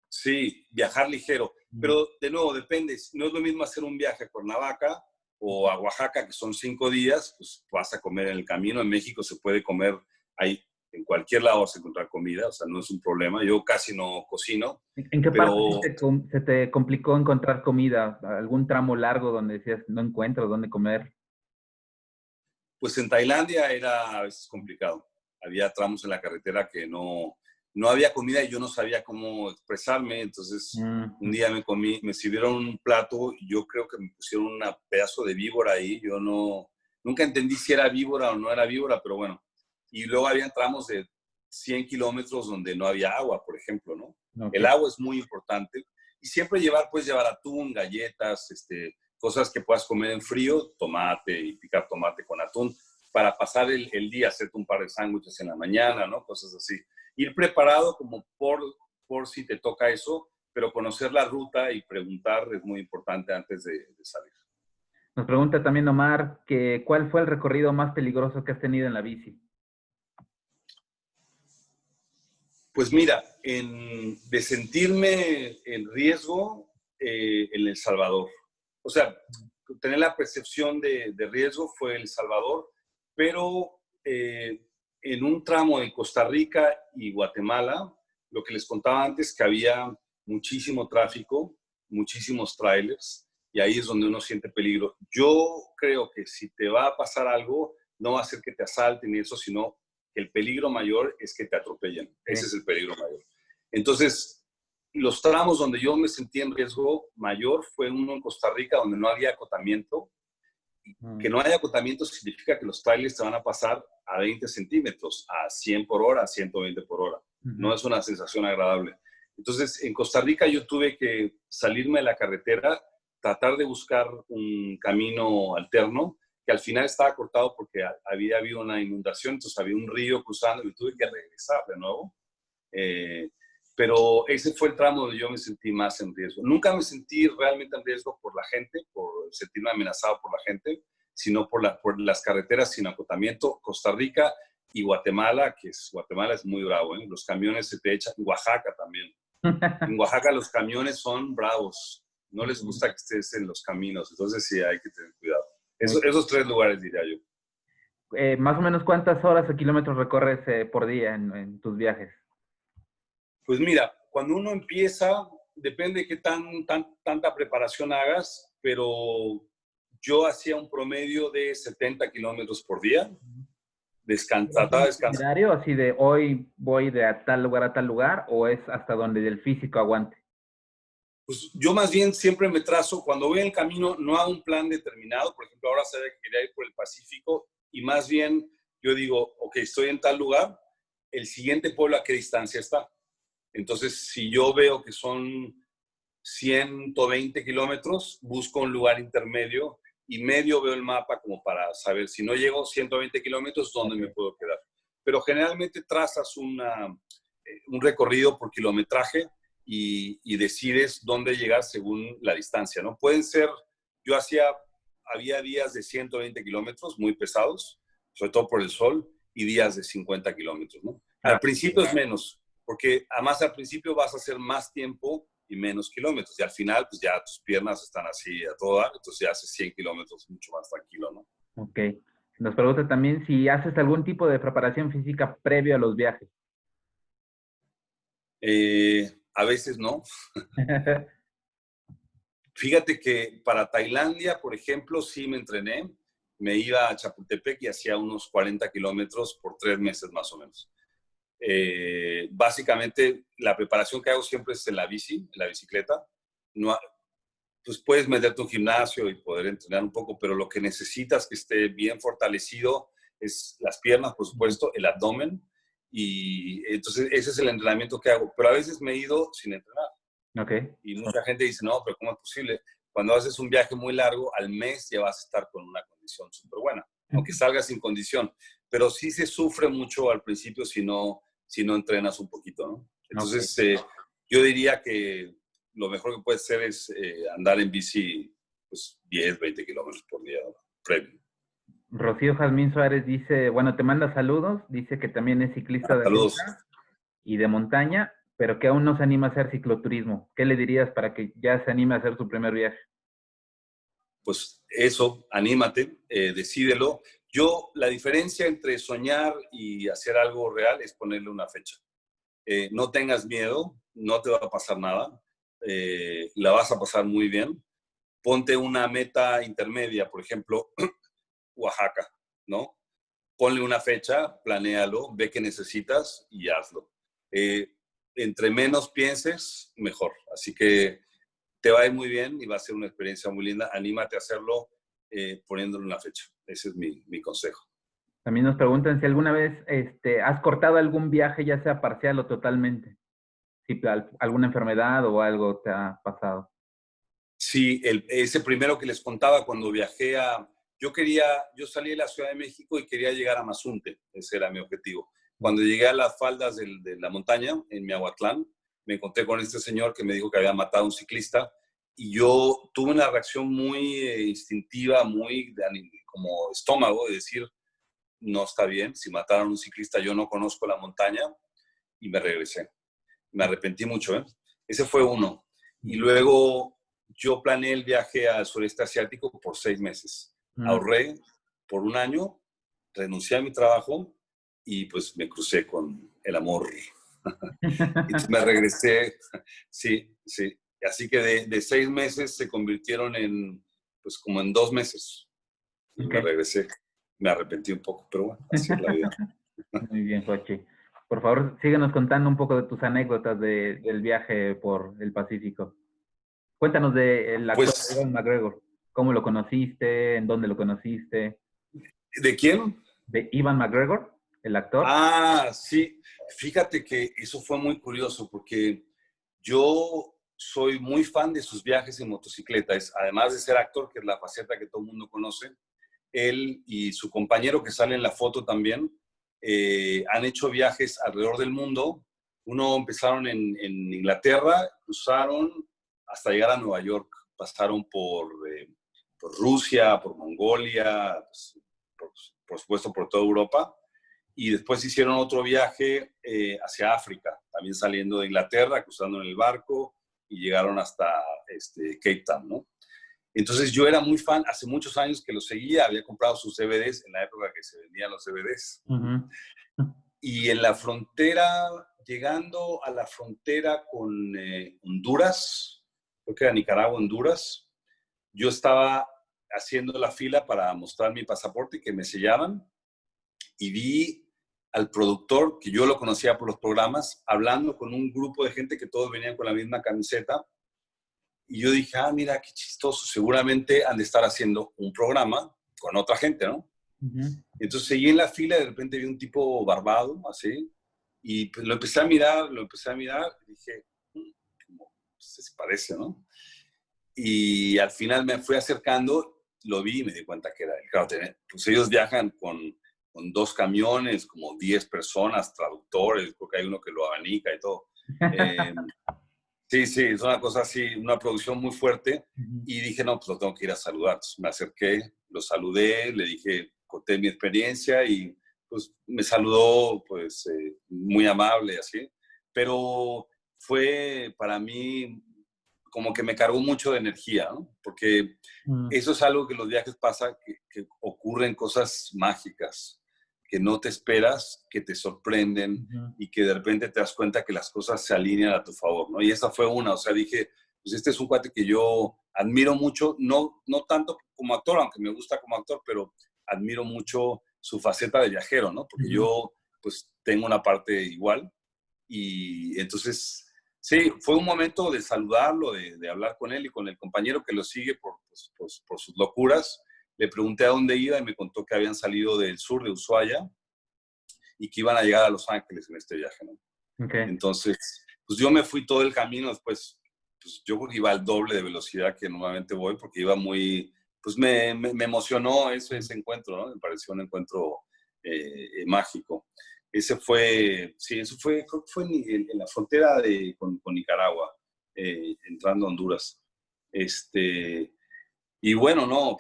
Sí, viajar ligero, pero de nuevo depende. No es lo mismo hacer un viaje a Cuernavaca o a Oaxaca, que son 5 días, pues vas a comer en el camino. En México se puede comer ahí, en cualquier lado vas a encontrar comida, o sea, no es un problema. Yo casi no cocino. ¿En qué pero, parte se te complicó encontrar comida? ¿Algún tramo largo donde decías no encuentro dónde comer? Pues en Tailandia era a veces complicado. Había tramos en la carretera que no había comida y yo no sabía cómo expresarme. Entonces, un día me sirvieron un plato y yo creo que me pusieron un pedazo de víbora ahí. Yo nunca entendí si era víbora o no era víbora, pero bueno. Y luego había tramos de 100 kilómetros donde no había agua, por ejemplo, ¿no? Okay. El agua es muy importante. Y siempre puedes llevar atún, galletas, cosas que puedas comer en frío, tomate y picar tomate con atún, para pasar el día, hacerte un par de sándwiches en la mañana, ¿no? Cosas así. Ir preparado como por si te toca eso, pero conocer la ruta y preguntar es muy importante antes de salir. Nos pregunta también Omar que ¿cuál fue el recorrido más peligroso que has tenido en la bici? Pues mira, de sentirme en riesgo en El Salvador. O sea, tener la percepción de riesgo fue El Salvador, pero en un tramo de Costa Rica y Guatemala, lo que les contaba antes, que había muchísimo tráfico, muchísimos trailers, y ahí es donde uno siente peligro. Yo creo que si te va a pasar algo, no va a ser que te asalten y eso, sino que el peligro mayor es que te atropellen. Ese es el peligro mayor. Entonces, los tramos donde yo me sentí en riesgo mayor fue uno en Costa Rica, donde no había acotamiento. Que no haya acotamiento significa que los trailers te van a pasar a 20 centímetros, a 100 por hora, a 120 por hora. No es una sensación agradable. Entonces, en Costa Rica yo tuve que salirme de la carretera, tratar de buscar un camino alterno, que al final estaba cortado porque había habido una inundación, entonces había un río cruzando y tuve que regresar de nuevo. Pero ese fue el tramo donde yo me sentí más en riesgo. Nunca me sentí realmente en riesgo por la gente, por sentirme amenazado por la gente, sino por las carreteras sin acotamiento. Costa Rica y Guatemala, Guatemala es muy bravo, ¿eh? Los camiones se te echan. Oaxaca también. En Oaxaca los camiones son bravos. No les gusta que estés en los caminos. Entonces sí, hay que tener cuidado. Esos 3 lugares, diría yo. Más o menos, ¿cuántas horas o kilómetros recorres por día en tus viajes? Pues mira, cuando uno empieza, depende de qué tanta preparación hagas, pero yo hacía un promedio de 70 kilómetros por día. Trataba de descansar. ¿Itinerario así de hoy voy de a tal lugar a tal lugar o es hasta donde el físico aguante? Pues yo más bien siempre me trazo, cuando voy en el camino, no hago un plan determinado. Por ejemplo, ahora sabía que quería ir por el Pacífico y más bien yo digo, ok, estoy en tal lugar, el siguiente pueblo a qué distancia está. Entonces, si yo veo que son 120 kilómetros, busco un lugar intermedio y medio veo el mapa como para saber si no llego 120 kilómetros, ¿dónde me puedo quedar? Pero generalmente trazas un recorrido por kilometraje y decides dónde llegar según la distancia, ¿no? Pueden ser, había días de 120 kilómetros muy pesados, sobre todo por el sol, y días de 50 kilómetros, ¿no? Al principio es menos, porque además al principio vas a hacer más tiempo y menos kilómetros, y al final pues ya tus piernas están así a todo dar, entonces ya haces 100 kilómetros mucho más tranquilo, ¿no? Ok. Nos pregunta también si haces algún tipo de preparación física previo a los viajes. A veces no. Fíjate que para Tailandia, por ejemplo, sí me entrené. Me iba a Chapultepec y hacía unos 40 kilómetros por 3 meses más o menos. Básicamente, la preparación que hago siempre es en la bicicleta. No, pues puedes meterte a un gimnasio y poder entrenar un poco, pero lo que necesitas que esté bien fortalecido es las piernas, por supuesto, el abdomen. Y entonces ese es el entrenamiento que hago. Pero a veces me he ido sin entrenar. Okay. Y mucha gente dice, no, pero ¿cómo es posible? Cuando haces un viaje muy largo, al mes ya vas a estar con una condición súper buena, aunque salgas sin condición. Pero sí se sufre mucho al principio si no entrenas un poquito, ¿no? Entonces, yo diría que lo mejor que puedes hacer es andar en bici pues, 10, 20 kilómetros por día, ¿no? Previo. Rocío Jazmín Suárez dice, bueno, te manda saludos, dice que también es ciclista de Saludos. ruta y de montaña, pero que aún no se anima a hacer cicloturismo. ¿Qué le dirías para que ya se anime a hacer su primer viaje? Pues eso, anímate, decídelo. La diferencia entre soñar y hacer algo real es ponerle una fecha. No tengas miedo, no te va a pasar nada, la vas a pasar muy bien. Ponte una meta intermedia, por ejemplo, Oaxaca, ¿no? Ponle una fecha, planéalo, ve qué necesitas y hazlo. Entre menos pienses, mejor. Así que te va a ir muy bien y va a ser una experiencia muy linda. Anímate a hacerlo poniéndole una fecha. Ese es mi consejo. También nos preguntan si alguna vez has cortado algún viaje, ya sea parcial o totalmente. Si alguna enfermedad o algo te ha pasado. Sí, ese primero que les contaba, cuando viajé a yo salí de la Ciudad de México y quería llegar a Mazunte, ese era mi objetivo. Cuando llegué a las faldas de la montaña, en Miahuatlán, me encontré con este señor que me dijo que había matado a un ciclista y yo tuve una reacción muy instintiva, muy como estómago, de decir, no está bien, si mataron a un ciclista yo no conozco la montaña y me regresé. Me arrepentí mucho, ¿eh? Ese fue uno. Y luego yo planeé el viaje al sureste asiático por 6 meses. Ahorré por 1 año, renuncié a mi trabajo y pues me crucé con el amor. Entonces me regresé, sí, sí. Así que de 6 meses se convirtieron en, pues como en 2 meses. Y me regresé. Me arrepentí un poco, pero bueno, así es la vida. Muy bien, Jochi. Por favor, síguenos contando un poco de tus anécdotas del viaje por el Pacífico. Cuéntanos del actor Pues, Ewan McGregor. ¿Cómo lo conociste? ¿En dónde lo conociste? ¿de quién? ¿De Ewan McGregor, el actor? Ah, sí. Fíjate que eso fue muy curioso porque yo soy muy fan de sus viajes en motocicleta. Además de ser actor, que es la faceta que todo el mundo conoce, él y su compañero que sale en la foto también han hecho viajes alrededor del mundo. Uno empezaron en Inglaterra, cruzaron hasta llegar a Nueva York. Pasaron por Rusia, por Mongolia, pues, por supuesto por toda Europa. Y después hicieron otro viaje hacia África, también saliendo de Inglaterra, cruzando en el barco y llegaron hasta Cape Town, ¿no? Entonces yo era muy fan, hace muchos años que lo seguía, había comprado sus DVDs en la época que se vendían los DVDs. Y en la frontera, llegando a la frontera con Honduras, creo que era Nicaragua, Honduras, yo estaba haciendo la fila para mostrar mi pasaporte y que me sellaban y vi al productor, que yo lo conocía por los programas, hablando con un grupo de gente que todos venían con la misma camiseta. Y yo dije, ah, mira, qué chistoso, seguramente han de estar haciendo un programa con otra gente, ¿no? Entonces seguí en la fila y de repente vi un tipo barbado, así, y pues lo empecé a mirar, y dije, como, se parece, ¿no? Y al final me fui acercando, lo vi y me di cuenta que era él. Claro, pues ellos viajan con 2 camiones, como 10 personas, traductores, creo que hay uno que lo abanica y todo. Sí, sí, es una cosa así, una producción muy fuerte. Y dije, no, pues lo tengo que ir a saludar. Entonces me acerqué, lo saludé, le dije, conté mi experiencia y pues me saludó pues muy amable, así. Pero fue para mí como que me cargó mucho de energía, ¿no? Porque eso es algo que en los viajes pasa, que ocurren cosas mágicas, que no te esperas, que te sorprenden y que de repente te das cuenta que las cosas se alinean a tu favor, ¿no? Y esa fue una, o sea, dije, pues este es un cuate que yo admiro mucho, no tanto como actor, aunque me gusta como actor, pero admiro mucho su faceta de viajero, ¿no? Porque yo, pues, tengo una parte igual y entonces... Sí, fue un momento de saludarlo, de hablar con él y con el compañero que lo sigue por sus locuras. Le pregunté a dónde iba y me contó que habían salido del sur de Ushuaia y que iban a llegar a Los Ángeles en este viaje, ¿no? Entonces, pues yo me fui todo el camino después, pues yo creo que iba al doble de velocidad que normalmente voy porque iba muy, pues me emocionó ese encuentro, ¿no? Me pareció un encuentro mágico. Ese fue, sí, eso fue, creo que fue en la frontera con Nicaragua, entrando a Honduras. Y bueno, no,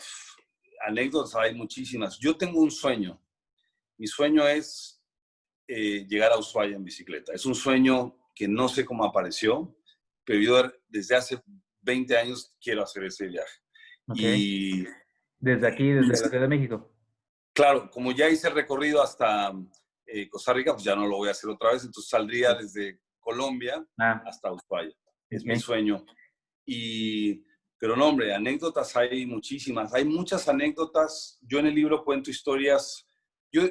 anécdotas hay muchísimas. Yo tengo un sueño. Mi sueño es llegar a Ushuaia en bicicleta. Es un sueño que no sé cómo apareció, pero yo desde hace 20 años quiero hacer ese viaje. Y desde aquí, desde la Ciudad de México. Claro, como ya hice el recorrido hasta Costa Rica, pues ya no lo voy a hacer otra vez, entonces saldría desde Colombia hasta Ushuaia. Es mi sueño. Pero no, hombre, anécdotas hay muchísimas. Hay muchas anécdotas. Yo en el libro cuento historias. Yo,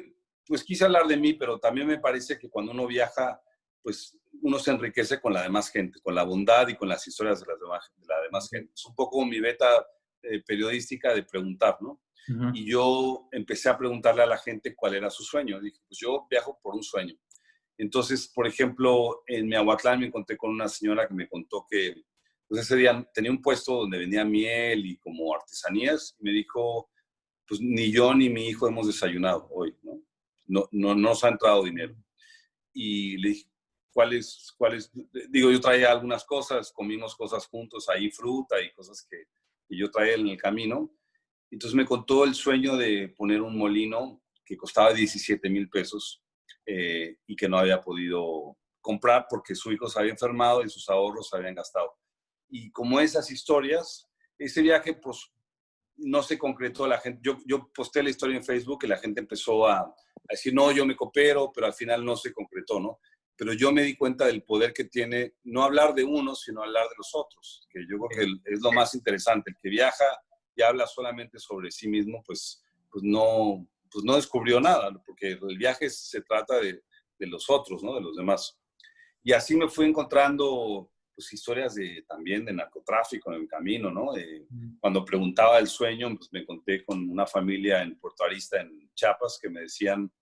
pues quise hablar de mí, pero también me parece que cuando uno viaja, pues uno se enriquece con la demás gente, con la bondad y con las historias de la demás gente. Es un poco mi beta periodística de preguntar, ¿no? Y yo empecé a preguntarle a la gente cuál era su sueño. Dije, pues yo viajo por un sueño. Entonces, por ejemplo, en Miahuatlán me encontré con una señora que me contó que pues ese día tenía un puesto donde vendía miel y como artesanías. Y me dijo, pues ni yo ni mi hijo hemos desayunado hoy, ¿no? No nos ha entrado dinero. Y le dije, ¿cuáles? Digo, yo traía algunas cosas, comimos cosas juntos, ahí fruta y cosas que yo traía en el camino. Entonces me contó el sueño de poner un molino que costaba 17,000 pesos y que no había podido comprar porque su hijo se había enfermado y sus ahorros se habían gastado. Y como esas historias, ese viaje, pues, no se concretó. La gente, yo posté la historia en Facebook y la gente empezó a decir, no, yo me coopero, pero al final no se concretó, ¿no? Pero yo me di cuenta del poder que tiene no hablar de uno, sino hablar de los otros, que yo creo que es lo más interesante. El que viaja y habla solamente sobre sí mismo, pues no descubrió nada, porque el viaje se trata de los otros, ¿no? De los demás. Y así me fui encontrando pues, historias también de narcotráfico en el camino, ¿no? Cuando preguntaba el sueño, pues me conté con una familia en Puerto Arista, en Chiapas, que me decían,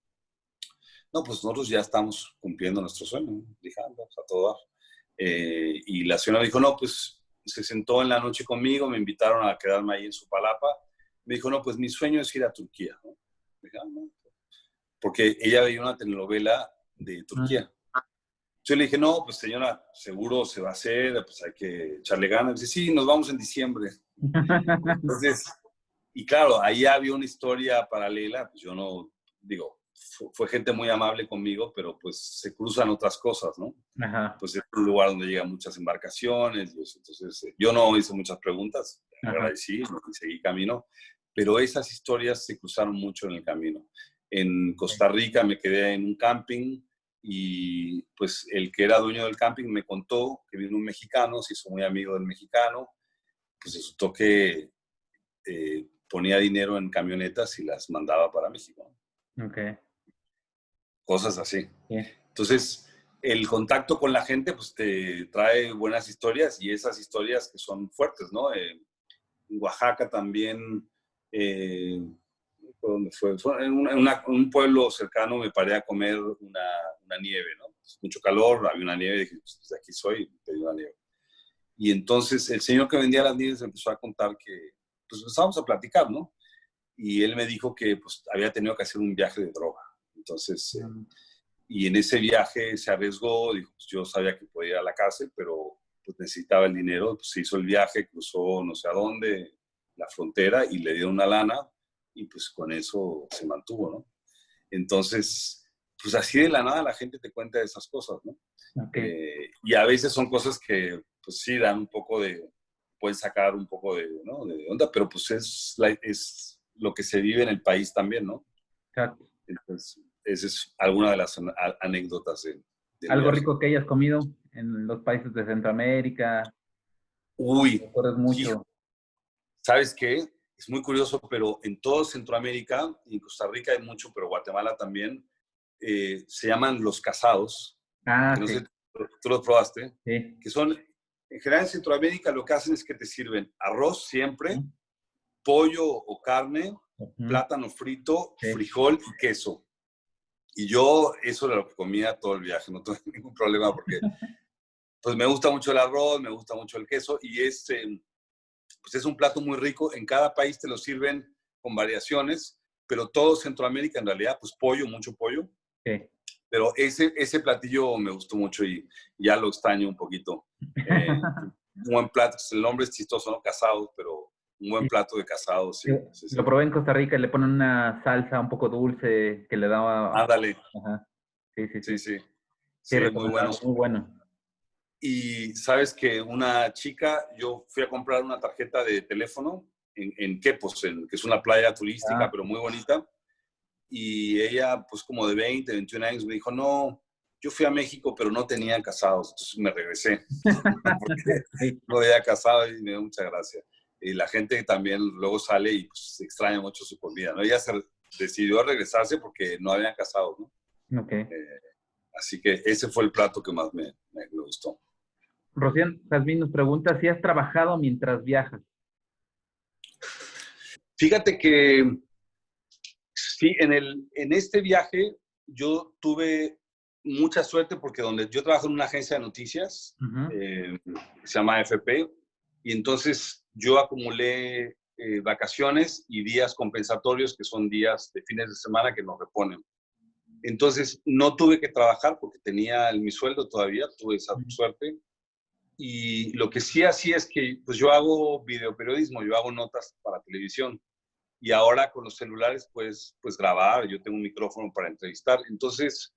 no, pues nosotros ya estamos cumpliendo nuestro sueño. Dije, vamos a todo dar. Y la señora me dijo, no, pues se sentó en la noche conmigo, me invitaron a quedarme ahí en su palapa. Me dijo, no, pues mi sueño es ir a Turquía, ¿no? Dije, no. Porque ella veía una telenovela de Turquía. Yo le dije, no, pues señora, seguro se va a hacer, pues hay que echarle ganas. Dice, sí, nos vamos en diciembre. Entonces, y claro, ahí había una historia paralela, pues yo no, digo, fue gente muy amable conmigo, pero pues se cruzan otras cosas, ¿no? Ajá. Pues es un lugar donde llegan muchas embarcaciones, y eso. Entonces yo no hice muchas preguntas, agradecí y seguí camino, pero esas historias se cruzaron mucho en el camino. En Costa Rica me quedé en un camping, y pues el que era dueño del camping me contó que vino un mexicano, se hizo muy amigo del mexicano, pues resultó que ponía dinero en camionetas y las mandaba para México. Okay. Cosas así. Yeah. Entonces, el contacto con la gente pues te trae buenas historias, y esas historias que son fuertes, ¿no? En Oaxaca también, ¿dónde fue? Fue en un pueblo cercano, me paré a comer una nieve, ¿no? Pues mucho calor, había una nieve, dije, pues de aquí soy, pedí una nieve. Y entonces el señor que vendía las nieves empezó a contar que, pues empezamos a platicar, ¿no? Y él me dijo que pues había tenido que hacer un viaje de droga. Entonces, y en ese viaje se arriesgó, dijo, pues yo sabía que podía ir a la cárcel, pero pues necesitaba el dinero, pues se hizo el viaje, cruzó no sé a dónde, la frontera, y le dio una lana, y pues con eso se mantuvo, ¿no? Entonces, pues así de la nada la gente te cuenta esas cosas, ¿no? Okay. Y a veces son cosas que, pues sí, dan un poco de, pueden sacar un poco de, ¿no? de onda, pero pues es lo que se vive en el país también, ¿no? Exacto. Entonces, esa es alguna de las anécdotas del ¿Algo viaje. rico que hayas comido en los países de Centroamérica? Uy, ¿Recuerdas hijo, mucho? ¿sabes qué? Es muy curioso, pero en todo Centroamérica, y en Costa Rica hay mucho, pero Guatemala también, se llaman los casados, que Ah, no sé, sí, tú los probaste, sí. que son, en general en Centroamérica lo que hacen es que te sirven arroz siempre, Ujú, pollo o carne, ujú, plátano frito, sí. frijol y queso. Y yo eso era lo que comía todo el viaje, no tuve ningún problema porque pues me gusta mucho el arroz, me gusta mucho el queso, y pues es un plato muy rico. En cada país te lo sirven con variaciones, pero todo Centroamérica en realidad, pues pollo, mucho pollo. Sí. Pero ese platillo me gustó mucho y ya lo extraño un poquito. Un buen plato, el nombre es chistoso, ¿no? Casados, pero un buen Sí, plato de casados, sí, sí, sí. lo probé en Costa Rica y le ponen una salsa un poco dulce que le daba. Ándale, Ajá. Sí, sí, sí, sí. sí, Sí, sí, muy bueno. recomendable, muy bueno. Y sabes que una chica, yo fui a comprar una tarjeta de teléfono en Quepos, que es una playa turística, Ah, pero muy bonita. Y ella, pues como de 20, 21 años, me dijo, no, yo fui a México, pero no tenían casados. Entonces me regresé, porque sí. no había casado, y me dio mucha gracia. Y la gente también luego sale y pues, extraña mucho su comida, ¿no? Ella decidió regresarse porque no habían casado, ¿no? Ok. Así que ese fue el plato que más me gustó. Rocío Jazmín nos pregunta si has trabajado mientras viajas. Fíjate que sí, en este viaje yo tuve mucha suerte porque donde yo trabajo en una agencia de noticias, Ujú. se llama AFP, y entonces yo acumulé vacaciones y días compensatorios, que son días de fines de semana que nos reponen. Entonces, no tuve que trabajar porque tenía mi sueldo todavía, tuve esa suerte. Y lo que sí hacía es que pues yo hago videoperiodismo, yo hago notas para televisión. Y ahora con los celulares pues grabar, yo tengo un micrófono para entrevistar. Entonces,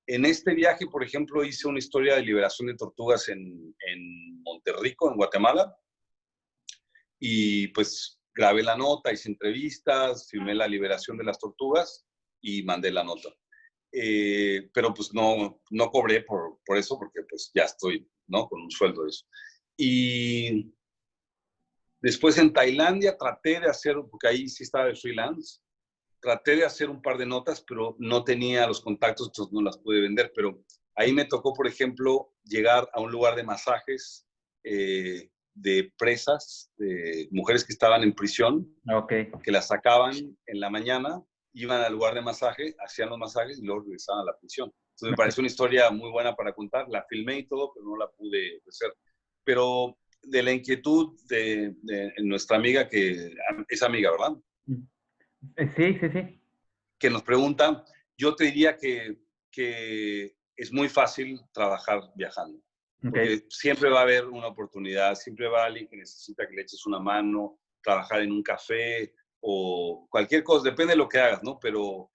en este viaje, por ejemplo, hice una historia de liberación de tortugas en Monterrico, en Guatemala. Y pues grabé la nota, hice entrevistas, filmé la liberación de las tortugas y mandé la nota. Pero pues no cobré por eso porque pues ya estoy, ¿no? Con un sueldo de eso. Y después en Tailandia traté de hacer, porque ahí sí estaba de freelance, traté de hacer un par de notas, pero no tenía los contactos, entonces no las pude vender. Pero ahí me tocó, por ejemplo, llegar a un lugar de masajes de presas, de mujeres que estaban en prisión, que las sacaban en la mañana, iban al lugar de masaje, hacían los masajes y luego regresaban a la prisión. Entonces me pareció una historia muy buena para contar. La filmé y todo, pero no la pude hacer. Pero de la inquietud de nuestra amiga, que es amiga, ¿verdad? Sí, sí, sí. Que nos pregunta, yo te diría que es muy fácil trabajar viajando. Porque siempre va a haber una oportunidad, siempre va a alguien que necesita que le eches una mano, trabajar en un café o cualquier cosa, depende de lo que hagas, ¿no? Pero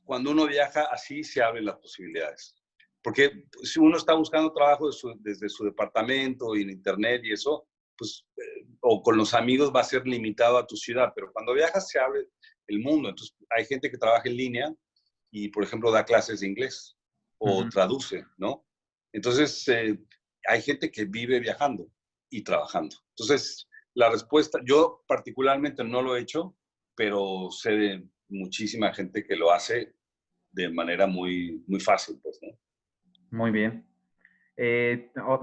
cuando uno viaja, así se abren las posibilidades. Porque si uno está buscando trabajo desde su departamento y en internet y eso, pues, o con los amigos va a ser limitado a tu ciudad, pero cuando viajas se abre el mundo. Entonces, hay gente que trabaja en línea y, por ejemplo, da clases de inglés o traduce, ¿no? Entonces, hay gente que vive viajando y trabajando. Entonces, la respuesta, yo particularmente no lo he hecho, pero sé de muchísima gente que lo hace de manera muy, muy fácil, pues, ¿no? Muy bien.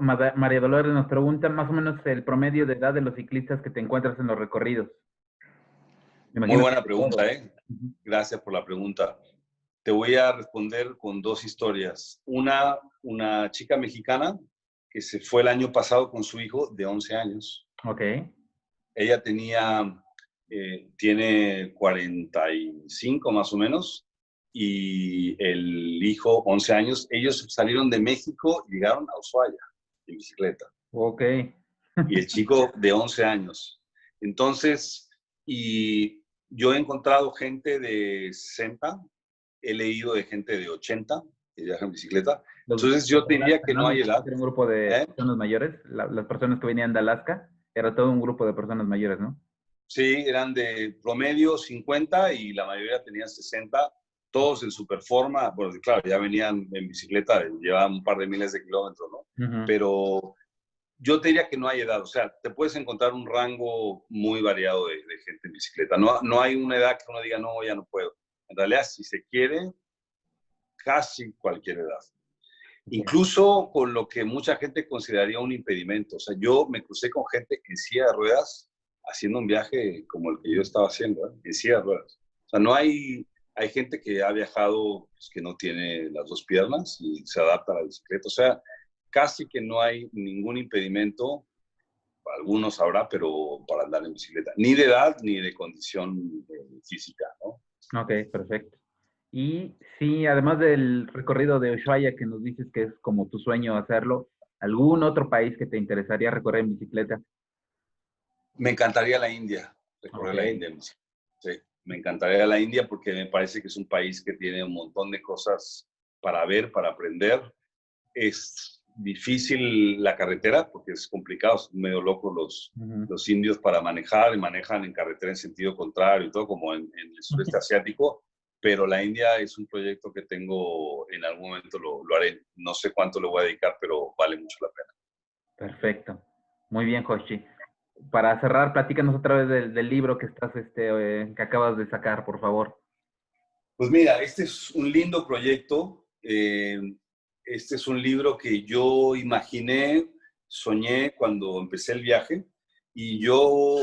María Dolores nos pregunta más o menos el promedio de edad de los ciclistas que te encuentras en los recorridos. Muy buena pregunta, ¿eh? Gracias por la pregunta. Te voy a responder con dos historias. Una chica mexicana que se fue el año pasado con su hijo de 11 años. Ok. Ella tiene 45 más o menos, y el hijo 11 años. Ellos salieron de México y llegaron a Ushuaia en bicicleta. Ok. Y el chico de 11 años. Entonces, y yo he encontrado gente de 60, he leído de gente de 80 que viaja en bicicleta. Entonces yo diría que no hay edad. Era un grupo de personas mayores, las personas que venían de Alaska, era todo un grupo de personas mayores, ¿no? Sí, eran de promedio 50 y la mayoría tenían 60, todos en super forma. Bueno, claro, ya venían en bicicleta, llevaban un par de miles de kilómetros, ¿no? Pero yo te diría que no hay edad, o sea, te puedes encontrar un rango muy variado de gente en bicicleta. No hay una edad que uno diga, no, ya no puedo. En realidad, si se quiere, casi cualquier edad. Incluso con lo que mucha gente consideraría un impedimento. O sea, yo me crucé con gente en silla de ruedas haciendo un viaje como el que yo estaba haciendo, en silla de ruedas. O sea, hay gente que ha viajado pues, que no tiene las dos piernas y se adapta a la bicicleta. O sea, casi que no hay ningún impedimento, algunos habrá, pero para andar en bicicleta. Ni de edad ni de condición física, ¿no? Ok, perfecto. Y sí, además del recorrido de Ushuaia, que nos dices que es como tu sueño hacerlo, ¿algún otro país que te interesaría recorrer en bicicleta? Me encantaría la India, recorrer la India en bicicleta. Sí, me encantaría la India porque me parece que es un país que tiene un montón de cosas para ver, para aprender. Es difícil la carretera porque es complicado, son medio locos los indios para manejar, y manejan en carretera en sentido contrario y todo, como en el sureste asiático. Pero la India es un proyecto que tengo, en algún momento lo haré. No sé cuánto le voy a dedicar, pero vale mucho la pena. Perfecto. Muy bien, Joshi. Para cerrar, platícanos otra vez del libro que que acabas de sacar, por favor. Pues mira, este es un lindo proyecto. Este es un libro que yo imaginé, soñé cuando empecé el viaje. Y yo,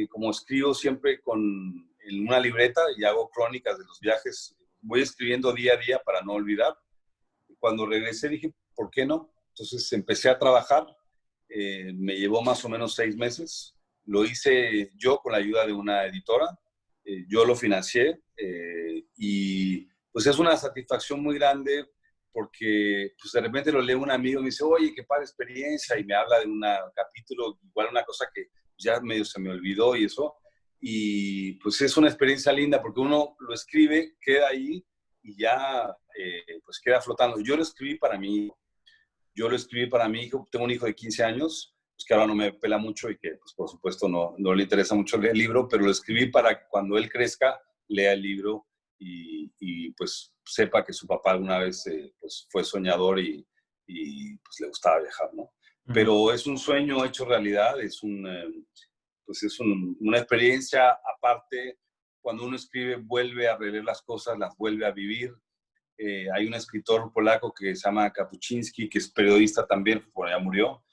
como escribo siempre en una libreta y hago crónicas de los viajes, voy escribiendo día a día para no olvidar. Cuando regresé dije, ¿por qué no? Entonces empecé a trabajar. Me llevó más o menos 6 meses. lo hice yo con la ayuda de una editora, yo lo financié y pues es una satisfacción muy grande porque pues de repente lo lee un amigo y me dice, oye, qué padre experiencia, y me habla de un capítulo, igual una cosa que ya medio se me olvidó y eso, y pues es una experiencia linda porque uno lo escribe, queda ahí y ya pues queda flotando. Yo lo escribí para mí, yo lo escribí para mi hijo, tengo un hijo de 15 años, pues que ahora no me pela mucho y que pues por supuesto no le interesa mucho leer el libro, pero lo escribí para que cuando él crezca lea el libro y pues sepa que su papá alguna vez pues fue soñador y pues le gustaba viajar, ¿no? Pero es un sueño hecho realidad, pues es una experiencia aparte. Cuando uno escribe vuelve a releer las cosas, las vuelve a vivir. Hay un escritor polaco que se llama Kapuczynski, que es periodista también, por allá murió,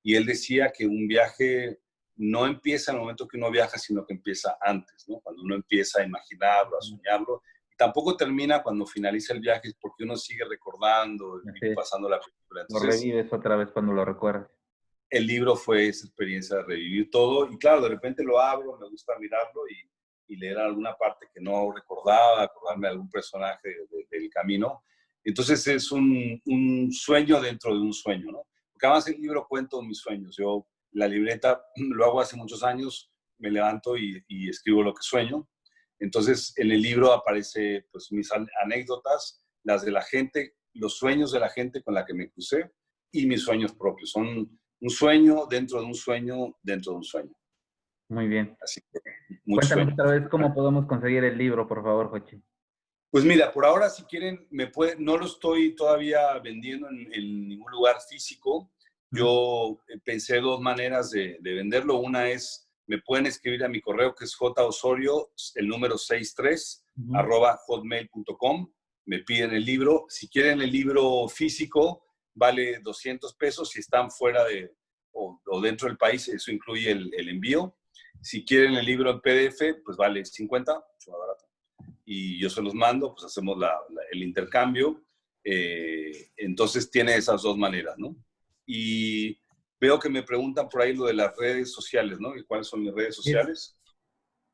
y él decía que un viaje no empieza en el momento que uno viaja, sino que empieza antes, ¿no? Cuando uno empieza a imaginarlo, a soñarlo. Y tampoco termina cuando finaliza el viaje, porque uno sigue recordando y pasando la película. Lo Entonces, revives otra vez cuando lo recuerdas. el libro fue esa experiencia de revivir todo. Y claro, de repente lo abro, me gusta mirarlo y leer alguna parte que no recordaba, acordarme de algún personaje del camino. Entonces es un sueño dentro de un sueño, ¿no? Porque además el libro cuento mis sueños. Yo la libreta lo hago hace muchos años, me levanto y escribo lo que sueño. Entonces en el libro aparece pues mis anécdotas, las de la gente, los sueños de la gente con la que me crucé y mis sueños propios. Son un sueño dentro de un sueño dentro de un sueño. Muy bien. Así que mucho Cuéntanos sueño. otra vez cómo podemos conseguir el libro, por favor, Jochi. Pues mira, por ahora si quieren, no lo estoy todavía vendiendo en ningún lugar físico. Yo pensé dos maneras de venderlo. Una es, me pueden escribir a mi correo que es josorio, el número 63, @hotmail.com. Me piden el libro. Si quieren el libro físico, vale 200 pesos. Si están fuera o dentro del país, eso incluye el envío. Si quieren el libro en PDF, pues vale 50, mucho más barato. Y yo se los mando, pues hacemos el intercambio. Entonces tiene esas dos maneras, ¿no? Y veo que me preguntan por ahí lo de las redes sociales, ¿no? ¿Y cuáles son mis redes sociales?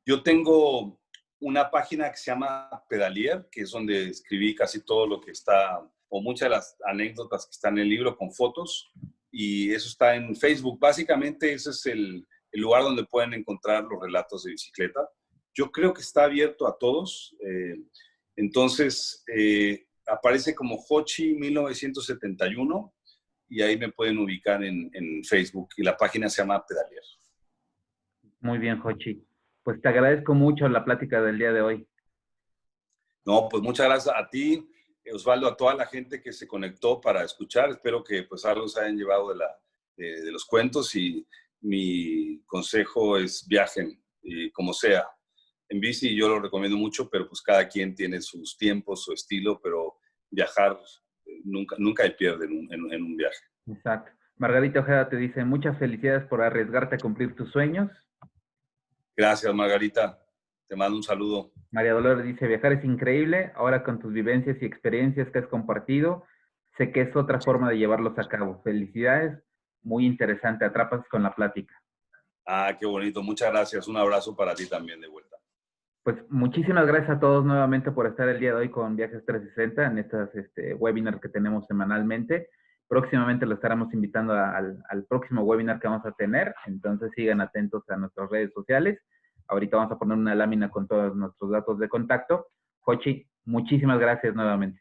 Yo tengo una página que se llama Pedalier, que es donde escribí casi todo lo que está, o muchas de las anécdotas que están en el libro con fotos, y eso está en Facebook. Básicamente ese es el lugar donde pueden encontrar los relatos de bicicleta. Yo creo que está abierto a todos. Entonces, aparece como Jochi 1971 y ahí me pueden ubicar en Facebook y la página se llama Pedalier. Muy bien, Jochi. Pues te agradezco mucho la plática del día de hoy. No, pues muchas gracias a ti, Osvaldo, a toda la gente que se conectó para escuchar. Espero que pues algo se hayan llevado de los cuentos y mi consejo es viajen, como sea. En bici yo lo recomiendo mucho, pero pues cada quien tiene sus tiempos, su estilo, pero viajar nunca hay pierde en un viaje. Exacto. Margarita Ojeda te dice, muchas felicidades por arriesgarte a cumplir tus sueños. Gracias, Margarita. Te mando un saludo. María Dolores dice, viajar es increíble, ahora con tus vivencias y experiencias que has compartido, sé que es otra forma de llevarlos a cabo. Felicidades, muy interesante, atrapas con la plática. Ah, qué bonito, muchas gracias. Un abrazo para ti también de vuelta. Pues muchísimas gracias a todos nuevamente por estar el día de hoy con Viajes 360 en estas webinars que tenemos semanalmente. Próximamente lo estaremos invitando al próximo webinar que vamos a tener, entonces sigan atentos a nuestras redes sociales. Ahorita vamos a poner una lámina con todos nuestros datos de contacto. Jochi, muchísimas gracias nuevamente.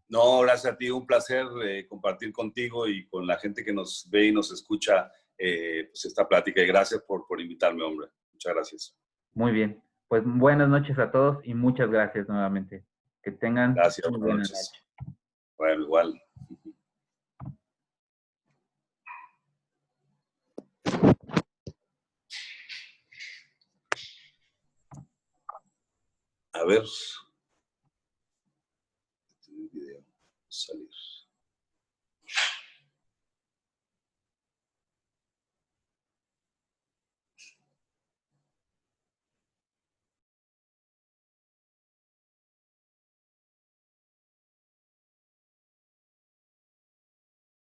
No, gracias a ti, un placer compartir contigo y con la gente que nos ve y nos escucha pues esta plática y gracias por invitarme, hombre. Muchas gracias. Muy bien, pues buenas noches a todos y muchas gracias nuevamente. Que tengan gracias, muy buenas noches. Bueno, igual. A ver. Video. Salir.